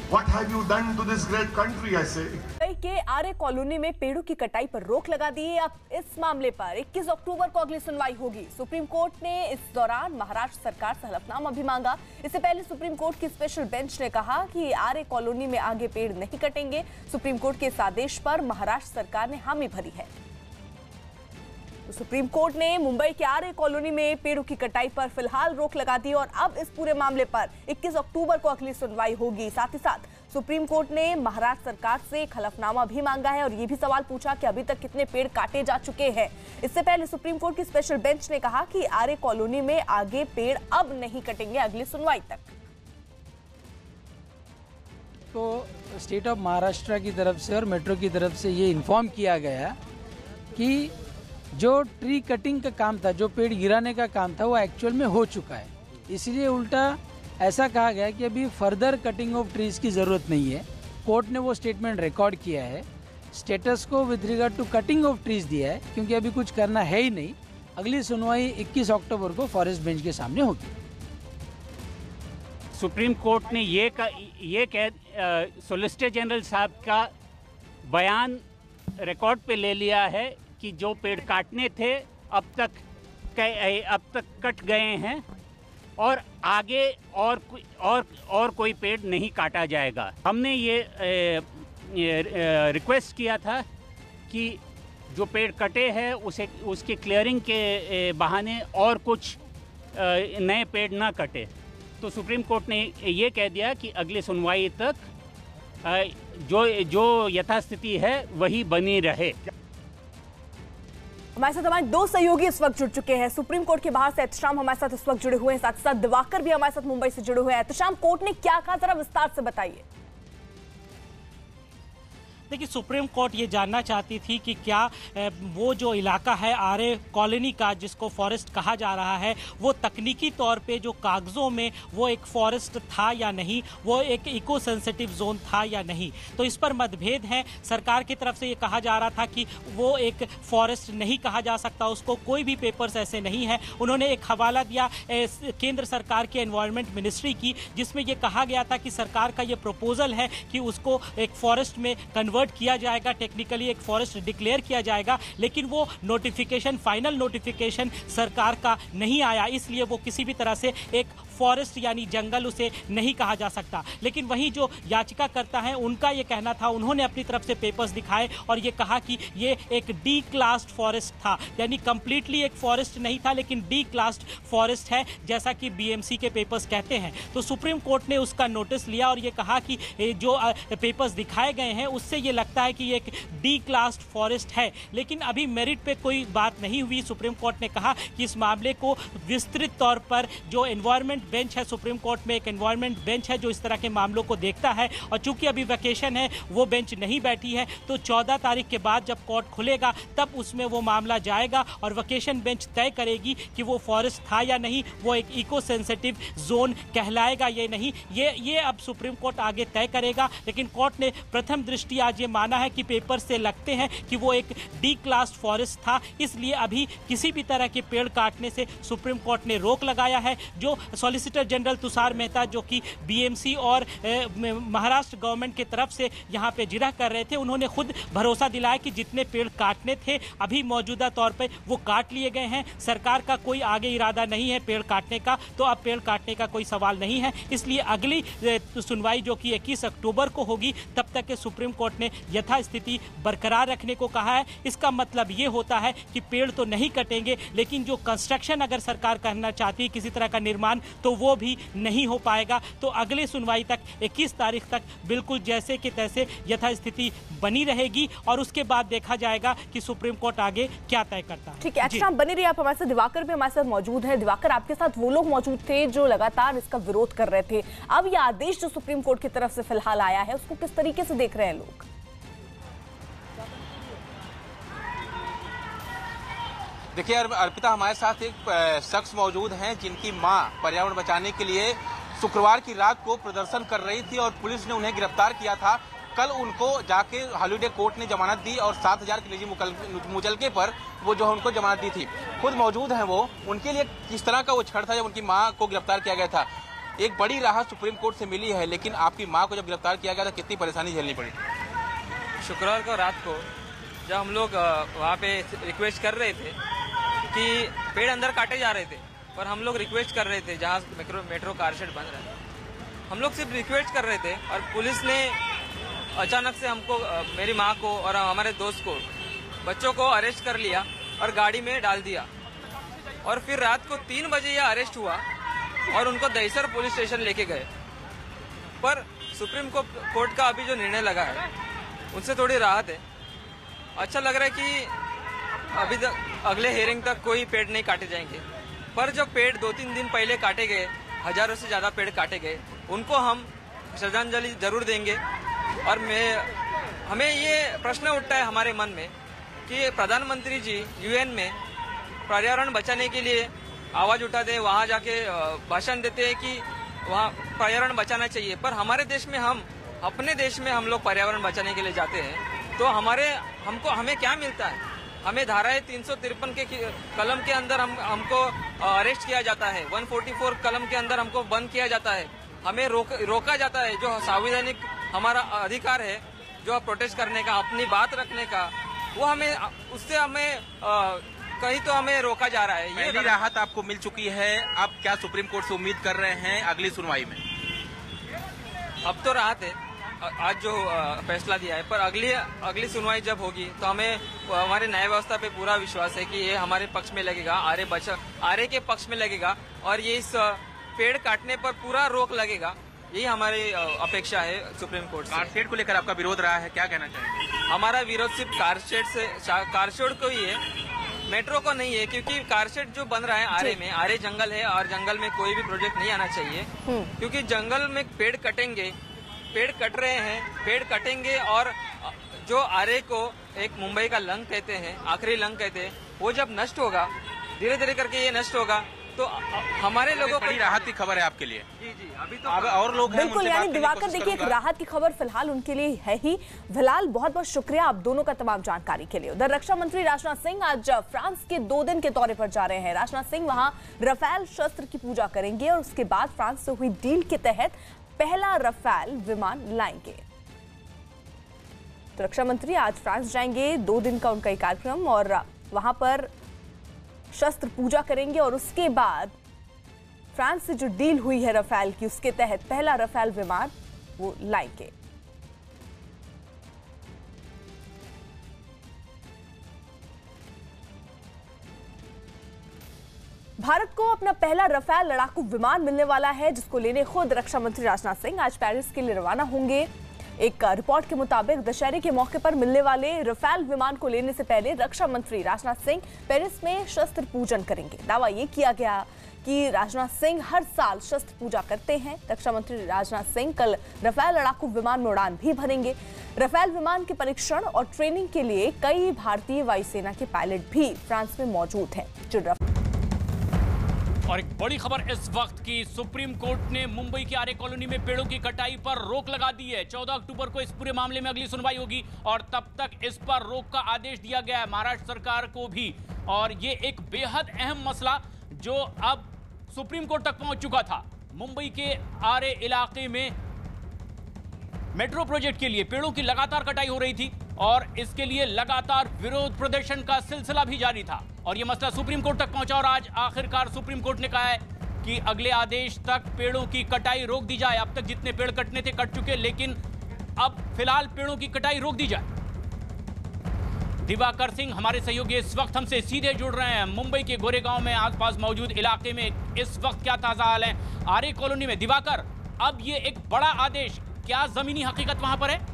What have you done to this great country, I say? Mumbai के आर्य कॉलोनी में पेड़ों की कटाई पर रोक लगा दी है। अब इस मामले पर 21 अक्टूबर को अगली सुनवाई होगी। सुप्रीम कोर्ट ने इस दौरान महाराष्ट्र सरकार से हलफनामा भी मांगा। इससे पहले सुप्रीम कोर्ट की स्पेशल बेंच ने कहा कि आर्य कॉलोनी में आगे पेड़ नहीं कटेंगे। सुप्रीम कोर्ट के इस आदेश पर महाराष्ट्र सरकार ने हामी भरी है। तो सुप्रीम कोर्ट ने मुंबई के आर्य कॉलोनी में पेड़ों की कटाई पर फिलहाल रोक लगा दी और अब इस पूरे मामले पर 21 अक्टूबर को अगली सुनवाई होगी। साथ ही साथ सुप्रीम कोर्ट ने महाराष्ट्र सरकार से एक हलफनामा भी मांगा है और ये भी सवाल पूछा कि अभी तक कितने पेड़ काटे जा चुके हैं। इससे पहले सुप्रीम कोर्ट की स्पेशल बेंच ने कहा कि आर्य कॉलोनी में आगे पेड़ अब नहीं कटेंगे अगली सुनवाई तक। तो स्टेट ऑफ महाराष्ट्र की तरफ से और मेट्रो की तरफ से ये इन्फॉर्म किया गया कि जो ट्री कटिंग का काम था, जो पेड़ गिराने का काम था, वो एक्चुअल में हो चुका है। इसलिए उल्टा ऐसा कहा गया कि अभी फर्दर कटिंग ऑफ ट्रीज की ज़रूरत नहीं है। कोर्ट ने वो स्टेटमेंट रिकॉर्ड किया है, स्टेटस को with regard to cutting of trees दिया है, क्योंकि अभी कुछ करना है ही नहीं। अगली सुनवाई 21 अक्टूबर को फॉरेस्ट बेंच के सामने होगी। सुप्रीम कोर्ट ने सॉलिसिटर जनरल साहब का बयान रिकॉर्ड पे ले लिया है कि जो पेड़ काटने थे अब तक कट गए हैं और आगे और कोई पेड़ नहीं काटा जाएगा। हमने ये रिक्वेस्ट किया था कि जो पेड़ कटे हैं उसके क्लियरिंग के बहाने और कुछ नए पेड़ ना कटे। तो सुप्रीम कोर्ट ने ये कह दिया कि अगली सुनवाई तक जो यथास्थिति है वही बनी रहे। हमारे साथ हमारे दो सहयोगी इस वक्त जुड़ चुके हैं। सुप्रीम कोर्ट के बाहर से एहतशाम हमारे साथ इस वक्त जुड़े हुए हैं, साथ ही साथ दिवाकर भी हमारे साथ मुंबई से जुड़े हुए हैं। एहतशाम, कोर्ट ने क्या कहा, जरा विस्तार से बताइए। देखिए, सुप्रीम कोर्ट ये जानना चाहती थी कि क्या वो जो इलाका है आर्य कॉलोनी का, जिसको फॉरेस्ट कहा जा रहा है, वो तकनीकी तौर पे जो कागज़ों में वो एक फॉरेस्ट था या नहीं, वो एक इको सेंसिटिव जोन था या नहीं। तो इस पर मतभेद है। सरकार की तरफ से ये कहा जा रहा था कि वो एक फॉरेस्ट नहीं कहा जा सकता, उसको कोई भी पेपर्स ऐसे नहीं है। उन्होंने एक हवाला दिया केंद्र सरकार के एनवायरनमेंट मिनिस्ट्री की, जिसमें ये कहा गया था कि सरकार का ये प्रपोजल है कि उसको एक फॉरेस्ट में कन्वर्ट किया जाएगा, टेक्निकली एक फॉरेस्ट डिक्लेयर किया जाएगा, लेकिन वो नोटिफिकेशन, फाइनल नोटिफिकेशन सरकार का नहीं आया, इसलिए वो किसी भी तरह से एक फॉरेस्ट यानी जंगल उसे नहीं कहा जा सकता। लेकिन वहीं जो याचिका करता है उनका ये कहना था, उन्होंने अपनी तरफ से पेपर्स दिखाए और ये कहा कि ये एक डी क्लास्ड फॉरेस्ट था, यानी कंप्लीटली एक फॉरेस्ट नहीं था लेकिन डी क्लास्ड फॉरेस्ट है, जैसा कि बीएमसी के पेपर्स कहते हैं। तो सुप्रीम कोर्ट ने उसका नोटिस लिया और ये कहा कि जो पेपर्स दिखाए गए हैं उससे ये लगता है कि ये एक डी क्लास्ड फॉरेस्ट है, लेकिन अभी मेरिट पे कोई बात नहीं हुई। सुप्रीम कोर्ट ने कहा कि इस मामले को विस्तृत तौर पर जो एनवायरनमेंट बेंच है, सुप्रीम कोर्ट में एक एनवायरनमेंट बेंच है जो इस तरह के मामलों को देखता है, और चूंकि अभी वैकेशन है वो बेंच नहीं बैठी है, तो 14 तारीख के बाद जब कोर्ट खुलेगा तब उसमें वो मामला जाएगा और वैकेशन बेंच तय करेगी कि वो फॉरेस्ट था या नहीं, वो एक इको सेंसिटिव जोन कहलाएगा या नहीं। ये अब सुप्रीम कोर्ट आगे तय करेगा। लेकिन कोर्ट ने प्रथम दृष्टि आज ये माना है कि पेपर से लगते हैं कि वो एक डी क्लास फॉरेस्ट था, इसलिए अभी किसी भी तरह के पेड़ काटने से सुप्रीम कोर्ट ने रोक लगाया है। जो सॉलिसिटर जनरल तुषार मेहता, जो कि बीएमसी और महाराष्ट्र गवर्नमेंट की तरफ से यहाँ पे जिरह कर रहे थे, उन्होंने खुद भरोसा दिलाया कि जितने पेड़ काटने थे अभी मौजूदा तौर पे वो काट लिए गए हैं। सरकार का कोई आगे इरादा नहीं है पेड़ काटने का, तो अब पेड़ काटने का कोई सवाल नहीं है। इसलिए अगली सुनवाई जो कि 21 अक्टूबर को होगी, तब तक के सुप्रीम कोर्ट ने यथास्थिति बरकरार रखने को कहा है। इसका मतलब ये होता है कि पेड़ तो नहीं कटेंगे, लेकिन जो कंस्ट्रक्शन अगर सरकार करना चाहती है, किसी तरह का निर्माण, तो वो भी नहीं हो पाएगा। तो अगले सुनवाई तक 21 तारीख तक बिल्कुल जैसे कि तैसे यथास्थिति बनी रहेगी और उसके बाद देखा जाएगा कि सुप्रीम कोर्ट आगे क्या तय करता है। ठीक है, अच्छा बने रहिए आप हमारे साथ। दिवाकर भी हमारे साथ मौजूद है। दिवाकर, आपके साथ वो लोग मौजूद थे जो लगातार इसका विरोध कर रहे थे। अब ये आदेश जो सुप्रीम कोर्ट की तरफ से फिलहाल आया है, उसको किस तरीके से देख रहे हैं लोग? देखिए अर्पिता, हमारे साथ एक शख्स मौजूद हैं जिनकी मां पर्यावरण बचाने के लिए शुक्रवार की रात को प्रदर्शन कर रही थी और पुलिस ने उन्हें गिरफ्तार किया था। कल उनको जाके हॉलीडे कोर्ट ने जमानत दी और 7,000 के निजी मुचलके पर वो जो है उनको जमानत दी थी। खुद मौजूद हैं वो, उनके लिए किस तरह का वो क्षण था जब उनकी मां को गिरफ्तार किया गया था। एक बड़ी राहत सुप्रीम कोर्ट से मिली है, लेकिन आपकी मां को जब गिरफ्तार किया गया तो कितनी परेशानी झेलनी पड़ी? शुक्रवार को रात को जब हम लोग वहाँ पे रिक्वेस्ट कर रहे थे कि पेड़ अंदर काटे जा रहे थे, पर हम लोग रिक्वेस्ट कर रहे थे जहाँ मेट्रो कार शेड बन रहा है, हम लोग सिर्फ रिक्वेस्ट कर रहे थे और पुलिस ने अचानक से हमको, मेरी माँ को और हमारे दोस्त को, बच्चों को अरेस्ट कर लिया और गाड़ी में डाल दिया। और फिर रात को 3 बजे यह अरेस्ट हुआ और उनको दहीसर पुलिस स्टेशन लेके गए। पर सुप्रीम कोर्ट का अभी जो निर्णय लगा है उनसे थोड़ी राहत है। अच्छा लग रहा है कि अभी तक अगले हियरिंग तक कोई पेड़ नहीं काटे जाएंगे, पर जो पेड़ 2-3 दिन पहले काटे गए, हजारों से ज़्यादा पेड़ काटे गए, उनको हम श्रद्धांजलि जरूर देंगे। और हमें ये प्रश्न उठता है हमारे मन में कि प्रधानमंत्री जी यूएन में पर्यावरण बचाने के लिए आवाज़ उठाते हैं, वहाँ जाके भाषण देते हैं कि वहाँ पर्यावरण बचाना चाहिए, पर हमारे देश में अपने देश में हम लोग पर्यावरण बचाने के लिए जाते हैं तो हमें क्या मिलता है? हमें धाराएं 353 के कलम के अंदर हमको अरेस्ट किया जाता है, 144 कलम के अंदर हमको बंद किया जाता है, हमें रोका जाता है। जो संवैधानिक हमारा अधिकार है, जो प्रोटेस्ट करने का, अपनी बात रखने का, वो हमें कहीं तो हमें रोका जा रहा है। पहली राहत आपको मिल चुकी है, आप क्या सुप्रीम कोर्ट से उम्मीद कर रहे हैं अगली सुनवाई में? अब तो राहत है, आज जो फैसला दिया है, पर अगली सुनवाई जब होगी तो हमारे न्याय व्यवस्था पे पूरा विश्वास है कि ये हमारे पक्ष में लगेगा, आरे के पक्ष में लगेगा और ये इस पेड़ काटने पर पूरा रोक लगेगा। यही हमारी अपेक्षा है सुप्रीम कोर्ट से। कारशेड को लेकर आपका विरोध रहा है, क्या कहना चाहेंगे? हमारा विरोध सिर्फ कारशेड को ही है, मेट्रो को नहीं है, क्योंकि कारशेड जो बन रहा है आरे में, आरे जंगल है और जंगल में कोई भी प्रोजेक्ट नहीं आना चाहिए, क्योंकि जंगल में पेड़ कटेंगे, पेड़ कट रहे हैं, पेड़ कटेंगे और जो आरे को एक मुंबई का लंग कहते हैं, आखिरी लंग कहते हैं, वो जब नष्ट होगा, धीरे धीरे करके ये नष्ट होगा तो हमारे लोगों को राहत की खबर है आपके लिए। जी अभी तो और लोग हैं, बिल्कुल, यानी दिवाकर देखिए एक राहत की खबर फिलहाल उनके लिए है ही। फिलहाल बहुत बहुत शुक्रिया आप दोनों का तमाम जानकारी के लिए। उधर रक्षा मंत्री राजनाथ सिंह आज फ्रांस के 2 दिन के दौरे पर जा रहे हैं। राजनाथ सिंह वहां रफेल शस्त्र की पूजा करेंगे और उसके बाद फ्रांस से हुई डील के तहत पहला रफेल विमान लाएंगे। तो रक्षा मंत्री आज फ्रांस जाएंगे, 2 दिन का उनका कार्यक्रम, और वहां पर शस्त्र पूजा करेंगे और उसके बाद फ्रांस से जो डील हुई है रफेल की, उसके तहत पहला रफेल विमान वो लाएंगे। भारत को अपना पहला रफेल लड़ाकू विमान मिलने वाला है, जिसको लेने खुद रक्षा मंत्री राजनाथ सिंह आज पेरिस के लिए रवाना होंगे। एक रिपोर्ट के मुताबिक दशहरे के मौके पर मिलने वाले रफेल विमान को लेने से पहले रक्षा मंत्री राजनाथ सिंह पेरिस में शस्त्र पूजन करेंगे। दावा ये किया गया कि राजनाथ सिंह हर साल शस्त्र पूजा करते हैं। रक्षा मंत्री राजनाथ सिंह कल रफेल लड़ाकू विमान में उड़ान भी भरेंगे। रफेल विमान के परीक्षण और ट्रेनिंग के लिए कई भारतीय वायुसेना के पायलट भी फ्रांस में मौजूद हैं। और एक बड़ी खबर इस वक्त की, सुप्रीम कोर्ट ने मुंबई के आरे कॉलोनी में पेड़ों की कटाई पर रोक लगा दी है। 14 अक्टूबर को इस पूरे मामले में अगली सुनवाई होगी और तब तक इस पर रोक का आदेश दिया गया है महाराष्ट्र सरकार को भी। और ये एक बेहद अहम मसला जो अब सुप्रीम कोर्ट तक पहुंच चुका था। मुंबई के आरे इलाके में मेट्रो प्रोजेक्ट के लिए पेड़ों की लगातार कटाई हो रही थी और इसके लिए लगातार विरोध प्रदर्शन का सिलसिला भी जारी था और यह मसला सुप्रीम कोर्ट तक पहुंचा और आज आखिरकार सुप्रीम कोर्ट ने कहा है कि अगले आदेश तक पेड़ों की कटाई रोक दी जाए। अब तक जितने पेड़ कटने थे कट चुके, लेकिन अब फिलहाल पेड़ों की कटाई रोक दी जाए। दिवाकर सिंह हमारे सहयोगी इस वक्त हमसे सीधे जुड़ रहे हैं मुंबई के गोरेगांव में आसपास मौजूद इलाके में। इस वक्त क्या ताजा हाल है आरे कॉलोनी में? दिवाकर, अब ये एक बड़ा आदेश, क्या जमीनी हकीकत वहां पर है?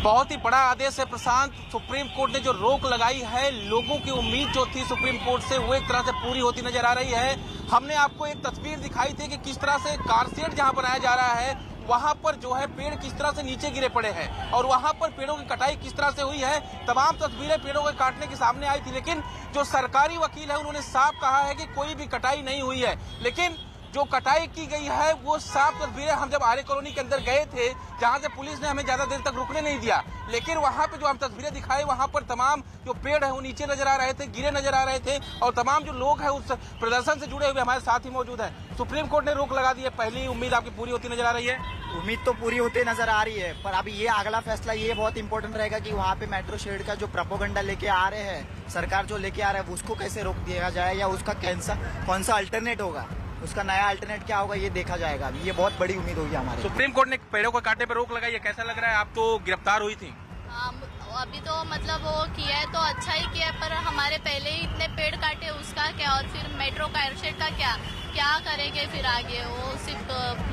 बहुत ही बड़ा आदेश है प्रशांत। सुप्रीम कोर्ट ने जो रोक लगाई है, लोगों की उम्मीद जो थी सुप्रीम कोर्ट से वो एक तरह से पूरी होती नजर आ रही है। हमने आपको एक तस्वीर दिखाई थी कि किस तरह से कारशेड जहां बनाया जा रहा है वहां पर जो है पेड़ किस तरह से नीचे गिरे पड़े हैं और वहां पर पेड़ों की कटाई किस तरह से हुई है। तमाम तस्वीरें पेड़ों के काटने के सामने आई थी, लेकिन जो सरकारी वकील है उन्होंने साफ कहा है कि कोई भी कटाई नहीं हुई है। लेकिन जो कटाई की गई है वो साफ तस्वीरें हम जब आर्य कॉलोनी के अंदर गए थे, जहां से पुलिस ने हमें ज्यादा देर तक रुकने नहीं दिया, लेकिन वहां पे जो हम तस्वीरें दिखाए वहां पर तमाम जो पेड़ है वो नीचे नजर आ रहे थे, गिरे नजर आ रहे थे, और तमाम जो लोग हैं उस प्रदर्शन से जुड़े हुए हमारे साथ ही मौजूद है। सुप्रीम कोर्ट ने रोक लगा दी है, पहली उम्मीद आपकी पूरी होती नजर आ रही है? उम्मीद तो पूरी होती नजर आ रही है, पर अभी ये अगला फैसला ये बहुत इंपॉर्टेंट रहेगा कि वहाँ पे मेट्रो शेड का जो प्रोपोगंडा लेके आ रहे हैं, सरकार जो लेके आ रहा है उसको कैसे रोक दिया जाए, या उसका कौन सा अल्टरनेट होगा, उसका नया अल्टरनेट क्या होगा ये देखा जाएगा। ये बहुत बड़ी उम्मीद होगी हमारी। सुप्रीम कोर्ट ने पेड़ों को काटने पर रोक लगाई है, कैसा लग रहा है? आप तो गिरफ्तार हुई थी। अभी तो मतलब वो किया है तो अच्छा ही किया है, पर हमारे पहले ही इतने पेड़ काटे उसका क्या, और फिर मेट्रो कारशेड का क्या करेंगे फिर आगे, वो सिर्फ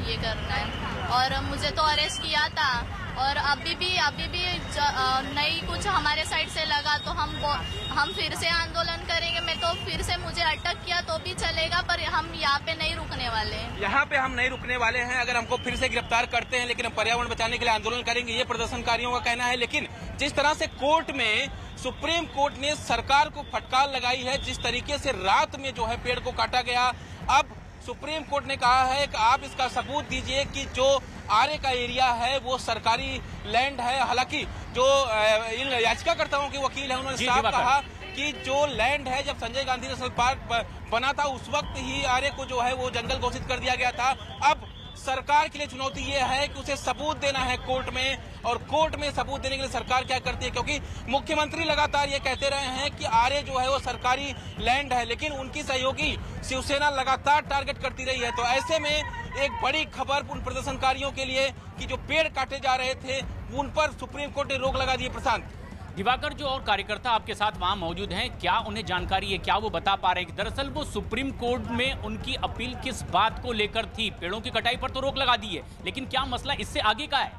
ये करना है। और मुझे तो अरेस्ट किया था, और अभी भी नहीं कुछ हमारे साइड से लगा तो हम फिर से आंदोलन करेंगे। मैं तो फिर से मुझे अटक किया तो भी चलेगा, पर हम यहाँ पे नहीं रुकने वाले हैं। यहाँ पे हम नहीं रुकने वाले हैं। अगर हमको फिर से गिरफ्तार करते हैं, लेकिन हम पर्यावरण बचाने के लिए आंदोलन करेंगे, ये प्रदर्शनकारियों का कहना है। लेकिन जिस तरह से कोर्ट में सुप्रीम कोर्ट ने सरकार को फटकार लगाई है, जिस तरीके से रात में जो है पेड़ को काटा गया, अब सुप्रीम कोर्ट ने कहा है कि आप इसका सबूत दीजिए कि जो आर्य का एरिया है वो सरकारी लैंड है। हालांकि जो इन याचिकाकर्ताओं के वकील है उन्होंने साफ कहा कि जो लैंड है, जब संजय गांधी नेशनल पार्क बना था उस वक्त ही आर्य को जो है वो जंगल घोषित कर दिया गया था। अब सरकार के लिए चुनौती ये है कि उसे सबूत देना है कोर्ट में, और कोर्ट में सबूत देने के लिए सरकार क्या करती है, क्योंकि मुख्यमंत्री लगातार ये कहते रहे हैं कि आर्य जो है वो सरकारी लैंड है, लेकिन उनकी सहयोगी शिवसेना लगातार टारगेट करती रही है। तो ऐसे में एक बड़ी खबर उन प्रदर्शनकारियों के लिए कि जो पेड़ काटे जा रहे थे उन पर सुप्रीम कोर्ट ने रोक लगा दी है। प्रशांत, दिवाकर, जो और कार्यकर्ता आपके साथ वहां मौजूद हैं, क्या उन्हें जानकारी है, क्या वो बता पा रहे हैं कि दरअसल वो सुप्रीम कोर्ट में उनकी अपील किस बात को लेकर थी? पेड़ों की कटाई पर तो रोक लगा दी है, लेकिन क्या मसला इससे आगे का है?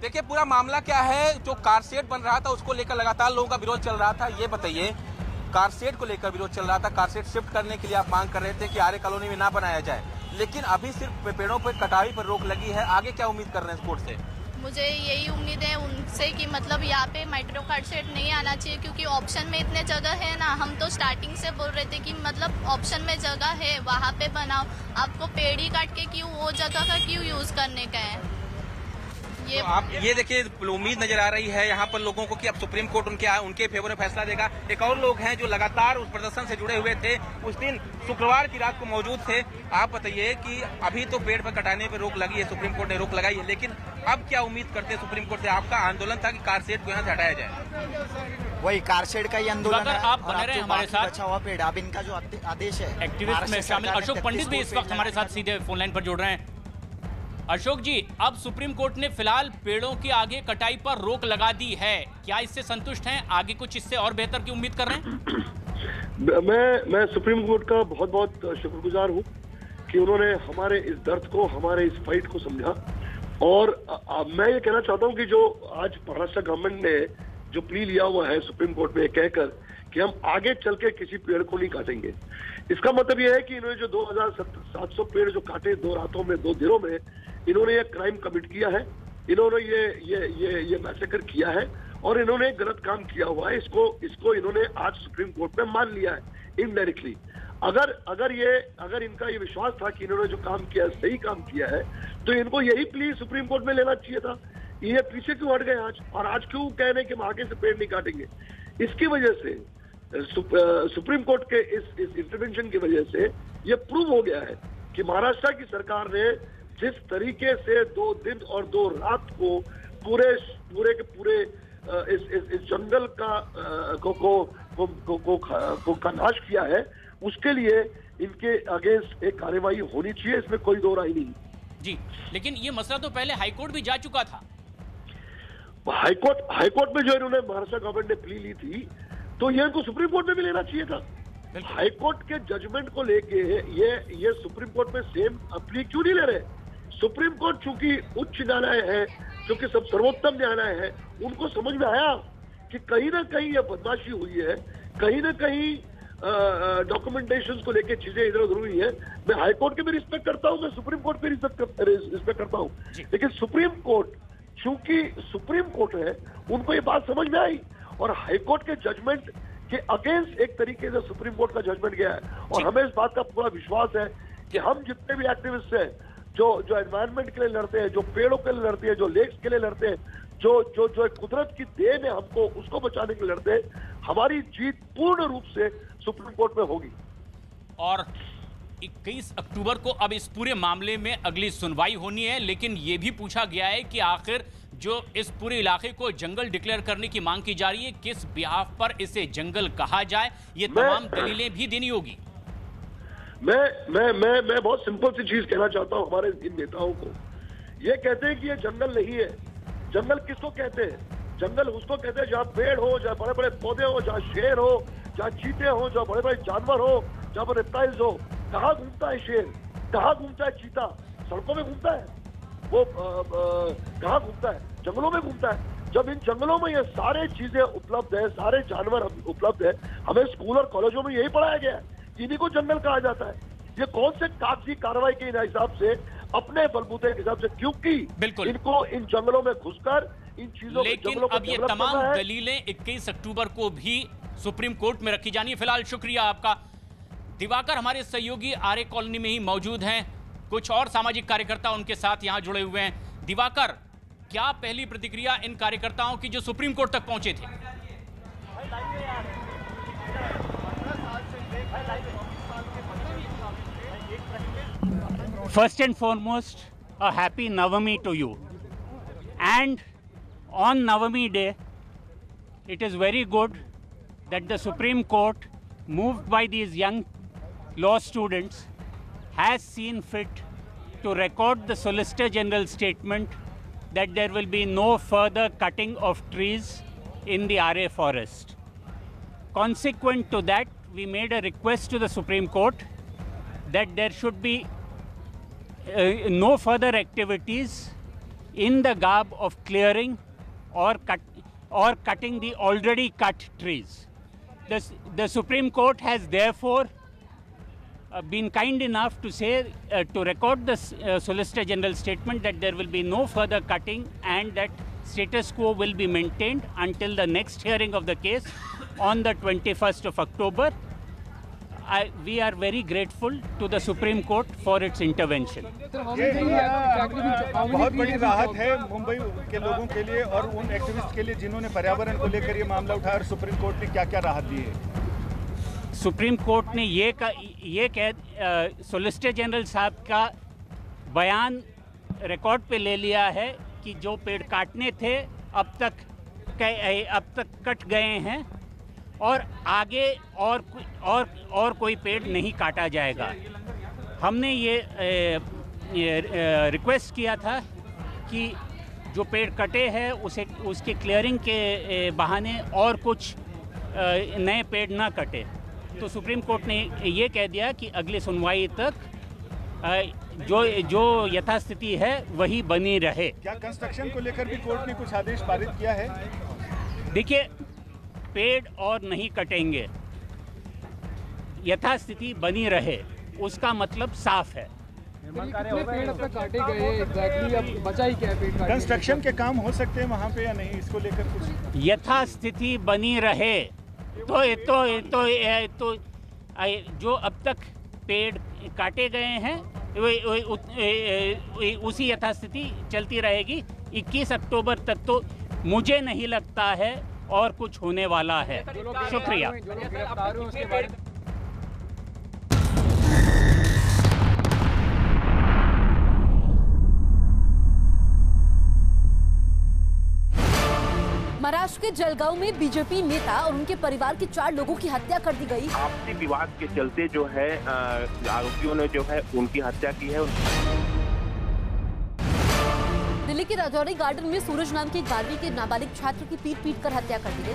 देखिए, पूरा मामला क्या है, जो कारशेड बन रहा था उसको लेकर लगातार लोगों का विरोध चल रहा था। ये बताइए, कारशेड को लेकर विरोध चल रहा था, कारशेड शिफ्ट करने के लिए आप मांग कर रहे थे कि आर्य कॉलोनी में ना बनाया जाए, लेकिन अभी सिर्फ पेड़ों पर कटाई पर रोक लगी है। आगे क्या उम्मीद कर रहे हैं कोर्ट से? मुझे यही उम्मीद है उनसे कि मतलब यहाँ पे मेट्रो कारशेड नहीं आना चाहिए, क्योंकि ऑप्शन में इतने जगह है ना। हम तो स्टार्टिंग से बोल रहे थे कि मतलब ऑप्शन में जगह है वहाँ पे बनाओ, आपको पेड़ ही काट के क्यों वो जगह का क्यों यूज करने का है? तो आप ये देखिए, उम्मीद नजर आ रही है यहाँ पर लोगों को कि अब सुप्रीम कोर्ट उनके फेवर में फैसला देगा। एक और लोग हैं जो लगातार उस प्रदर्शन से जुड़े हुए थे, उस दिन शुक्रवार की रात को मौजूद थे। आप बताइए कि अभी तो पेड़ पर कटाने पर रोक लगी है, सुप्रीम कोर्ट ने रोक लगाई है, लेकिन अब क्या उम्मीद करते हैं सुप्रीम कोर्ट से? आपका आंदोलन था कि कारशेड को यहाँ से हटाया जाए। वही कारशेड का ही आंदोलन है। आप बने रहे हमारे साथ, अच्छा हुआ पेड़, अब इनका जो आदेश है, एक्टिविस्ट में शामिल अशोक पंडित भी इस वक्त हमारे साथ सीधे फोन लाइन पर जुड़ रहे हैं। अशोक जी, अब सुप्रीम कोर्ट ने फिलहाल पेड़ों की आगे कटाई पर रोक लगा दी है, क्या इससे संतुष्ट हैं? आगे कुछ इससे और बेहतर की उम्मीद कर रहे हैं? मैं सुप्रीम कोर्ट का बहुत बहुत शुक्रगुजार हूं कि उन्होंने हमारे इस दर्द को, हमारे इस फाइट को समझा। और मैं ये कहना चाहता हूं कि जो आज महाराष्ट्र गवर्नमेंट ने जो प्ली लिया हुआ है सुप्रीम कोर्ट में कहकर कि हम आगे चल के किसी पेड़ को नहीं काटेंगे, इसका मतलब यह है कि इन्होंने जो 2700 पेड़ जो काटे 2 रातों में 2 दिनों में, इन्होंने ये क्राइम कमिट किया है, इन्होंने ये मैसेकर किया है और इन्होंने गलत काम किया हुआ है। इसको इन्होंने आज सुप्रीम कोर्ट में मान लिया है इनडायरेक्टली। अगर इनका ये विश्वास था कि इन्होंने जो काम किया सही काम किया है, तो इनको यही प्ली सुप्रीम कोर्ट में लेना चाहिए था। ये पीछे क्यों हट गए आज, और आज क्यों कह रहे हैं कि हम आगे से पेड़ नहीं काटेंगे? इसकी वजह से सुप्रीम कोर्ट के इस इंटरवेंशन की वजह से ये प्रूव हो गया है कि महाराष्ट्र की सरकार ने जिस तरीके से 2 दिन और 2 रात को पूरे के पूरे इस जंगल का नाश किया है, उसके लिए इनके अगेंस्ट एक कार्रवाई होनी चाहिए, इसमें कोई दो राय नहीं जी। लेकिन ये मसला तो पहले हाईकोर्ट भी जा चुका था। हाईकोर्ट में जो इन्होंने महाराष्ट्र गवर्नमेंट ने प्ली ली थी, तो ये इनको सुप्रीम कोर्ट में भी लेना चाहिए था। हाईकोर्ट के जजमेंट को लेके ये सुप्रीम कोर्ट में सेम प्ली क्यों नहीं ले रहे? सुप्रीम कोर्ट चूंकि उच्च न्यायालय है, चूंकि सब सर्वोत्तम न्यायालय है, उनको समझ में आया कि कहीं ना कहीं ये बदमाशी हुई है, कहीं ना कहीं डॉक्यूमेंटेशन को लेके चीजें इधर उधर हुई है। मैं हाईकोर्ट के भी रिस्पेक्ट करता हूँ, मैं सुप्रीम कोर्ट के रिस्पेक्ट करता हूँ, लेकिन सुप्रीम कोर्ट चूंकि सुप्रीम कोर्ट है, उनको ये बात समझ में आई और हाईकोर्ट के जजमेंट के अगेंस्ट एक तरीके से सुप्रीम कोर्ट का जजमेंट गया है। और हमें इस बात का पूरा विश्वास है कि हम जितने भी एक्टिविस्ट हैं जो एनवायरनमेंट के लिए लड़ते हैं, जो पेड़ों के लिए लड़ते हैं, जो लेक्स के लिए लड़ते हैं, जो कुदरत की देन है हमको उसको बचाने के लिए लड़ते हैं, हमारी जीत पूर्ण रूप से सुप्रीम कोर्ट में होगी। और 21 अक्टूबर को अब इस पूरे मामले में अगली सुनवाई होनी है, लेकिन यह भी पूछा गया है कि आखिर जो इस पूरे इलाके को जंगल डिक्लेयर करने की मांग की जा रही है, किस बिहाफ पर इसे जंगल कहा जाए, ये तमाम दलीलें भी देनी होगी। मैं बहुत सिंपल सी चीज कहना चाहता हूं हमारे इन नेताओं को। ये कहते हैं कि ये जंगल नहीं है। जंगल किसको कहते हैं? जंगल उसको कहते हैं जहाँ पेड़ हो, जहाँ बड़े बड़े पौधे हो, जहाँ शेर हो, जहाँ चीते हो, जहाँ बड़े बड़े जानवर हो, जहाँ पर रेप्टाइल्स हो। कहाँ घूमता है शेर? कहाँ घूमता है चीता? सड़कों में घूमता है? वो कहाँ घूमता है? जंगलों में घूमता है। जब इन जंगलों में ये सारे चीजें उपलब्ध है, सारे जानवर उपलब्ध है, हमें स्कूल और कॉलेजों में यही पढ़ाया गया है, इन्हीं को जंगल कहा जाता है। ये कौन से कागजी कार्रवाई के हिसाब से, अपने बलबूते के हिसाब से, क्योंकि इनको इन जंगलों में घुसकर इन चीजों लेकिन अब ये तमाम दलीलें 21 अक्टूबर को भी सुप्रीम कोर्ट में रखी जानी है। फिलहाल शुक्रिया आपका। दिवाकर हमारे सहयोगी आर्य कॉलोनी में ही मौजूद हैं, कुछ और सामाजिक कार्यकर्ता उनके साथ यहां जुड़े हुए हैं। दिवाकर, क्या पहली प्रतिक्रिया इन कार्यकर्ताओं की जो सुप्रीम कोर्ट तक पहुंचे थे? First and foremost, a happy Navami to you. And on Navami day, it is very good that the Supreme Court, moved by these young law students, has seen fit to record the Solicitor General's statement that there will be no further cutting of trees in the RA forest. Consequent to that, we made a request to the Supreme Court that there should be no further activities in the garb of clearing or cutting the already cut trees. The Supreme Court has therefore been kind enough to say to record the Solicitor General statement that there will be no further cutting and that status quo will be maintained until the next hearing of the case on the 21st of October. We are very grateful to the Supreme Court for its intervention. बहुत बड़ी राहत है मुंबई के लोगों के लिए और उन एक्टिविस्ट के लिए जिन्होंने पर्यावरण को लेकर ये मामला उठाया, और सुप्रीम कोर्ट ने क्या क्या राहत दी है? सुप्रीम कोर्ट ने सोलिसिटर जनरल साहब का बयान रिकॉर्ड पे ले लिया है कि जो पेड़ काटने थे अब तक कट गए हैं और आगे और कोई पेड़ नहीं काटा जाएगा। हमने ये रिक्वेस्ट किया था कि जो पेड़ कटे हैं उसके क्लियरिंग के बहाने और कुछ नए पेड़ ना कटे, तो सुप्रीम कोर्ट ने ये कह दिया कि अगली सुनवाई तक जो यथास्थिति है वही बनी रहे। क्या कंस्ट्रक्शन को लेकर भी कोर्ट ने कुछ आदेश पारित किया है? देखिए, पेड़ और नहीं कटेंगे, यथास्थिति बनी रहे, उसका मतलब साफ है। पेड़ अब तक काटे गए, एग्जैक्टली अब बचा ही क्या है? पेड़ कंस्ट्रक्शन के काम हो सकते हैं वहाँ पे या नहीं, इसको लेकर कुछ? यथास्थिति बनी रहे तो जो अब तक पेड़ काटे गए हैं उसी यथास्थिति चलती रहेगी। 21 अक्टूबर तक तो मुझे नहीं लगता है और कुछ होने वाला है। शुक्रिया। महाराष्ट्र के जलगांव में बीजेपी नेता और उनके परिवार के 4 लोगों की हत्या कर दी गई। आपसी विवाद के चलते जो है आरोपियों ने जो है उनकी हत्या की है। दिल्ली के राजौरी गार्डन में सूरज नाम के 12वीं के नाबालिग छात्र की पीट कर हत्या कर दी गई।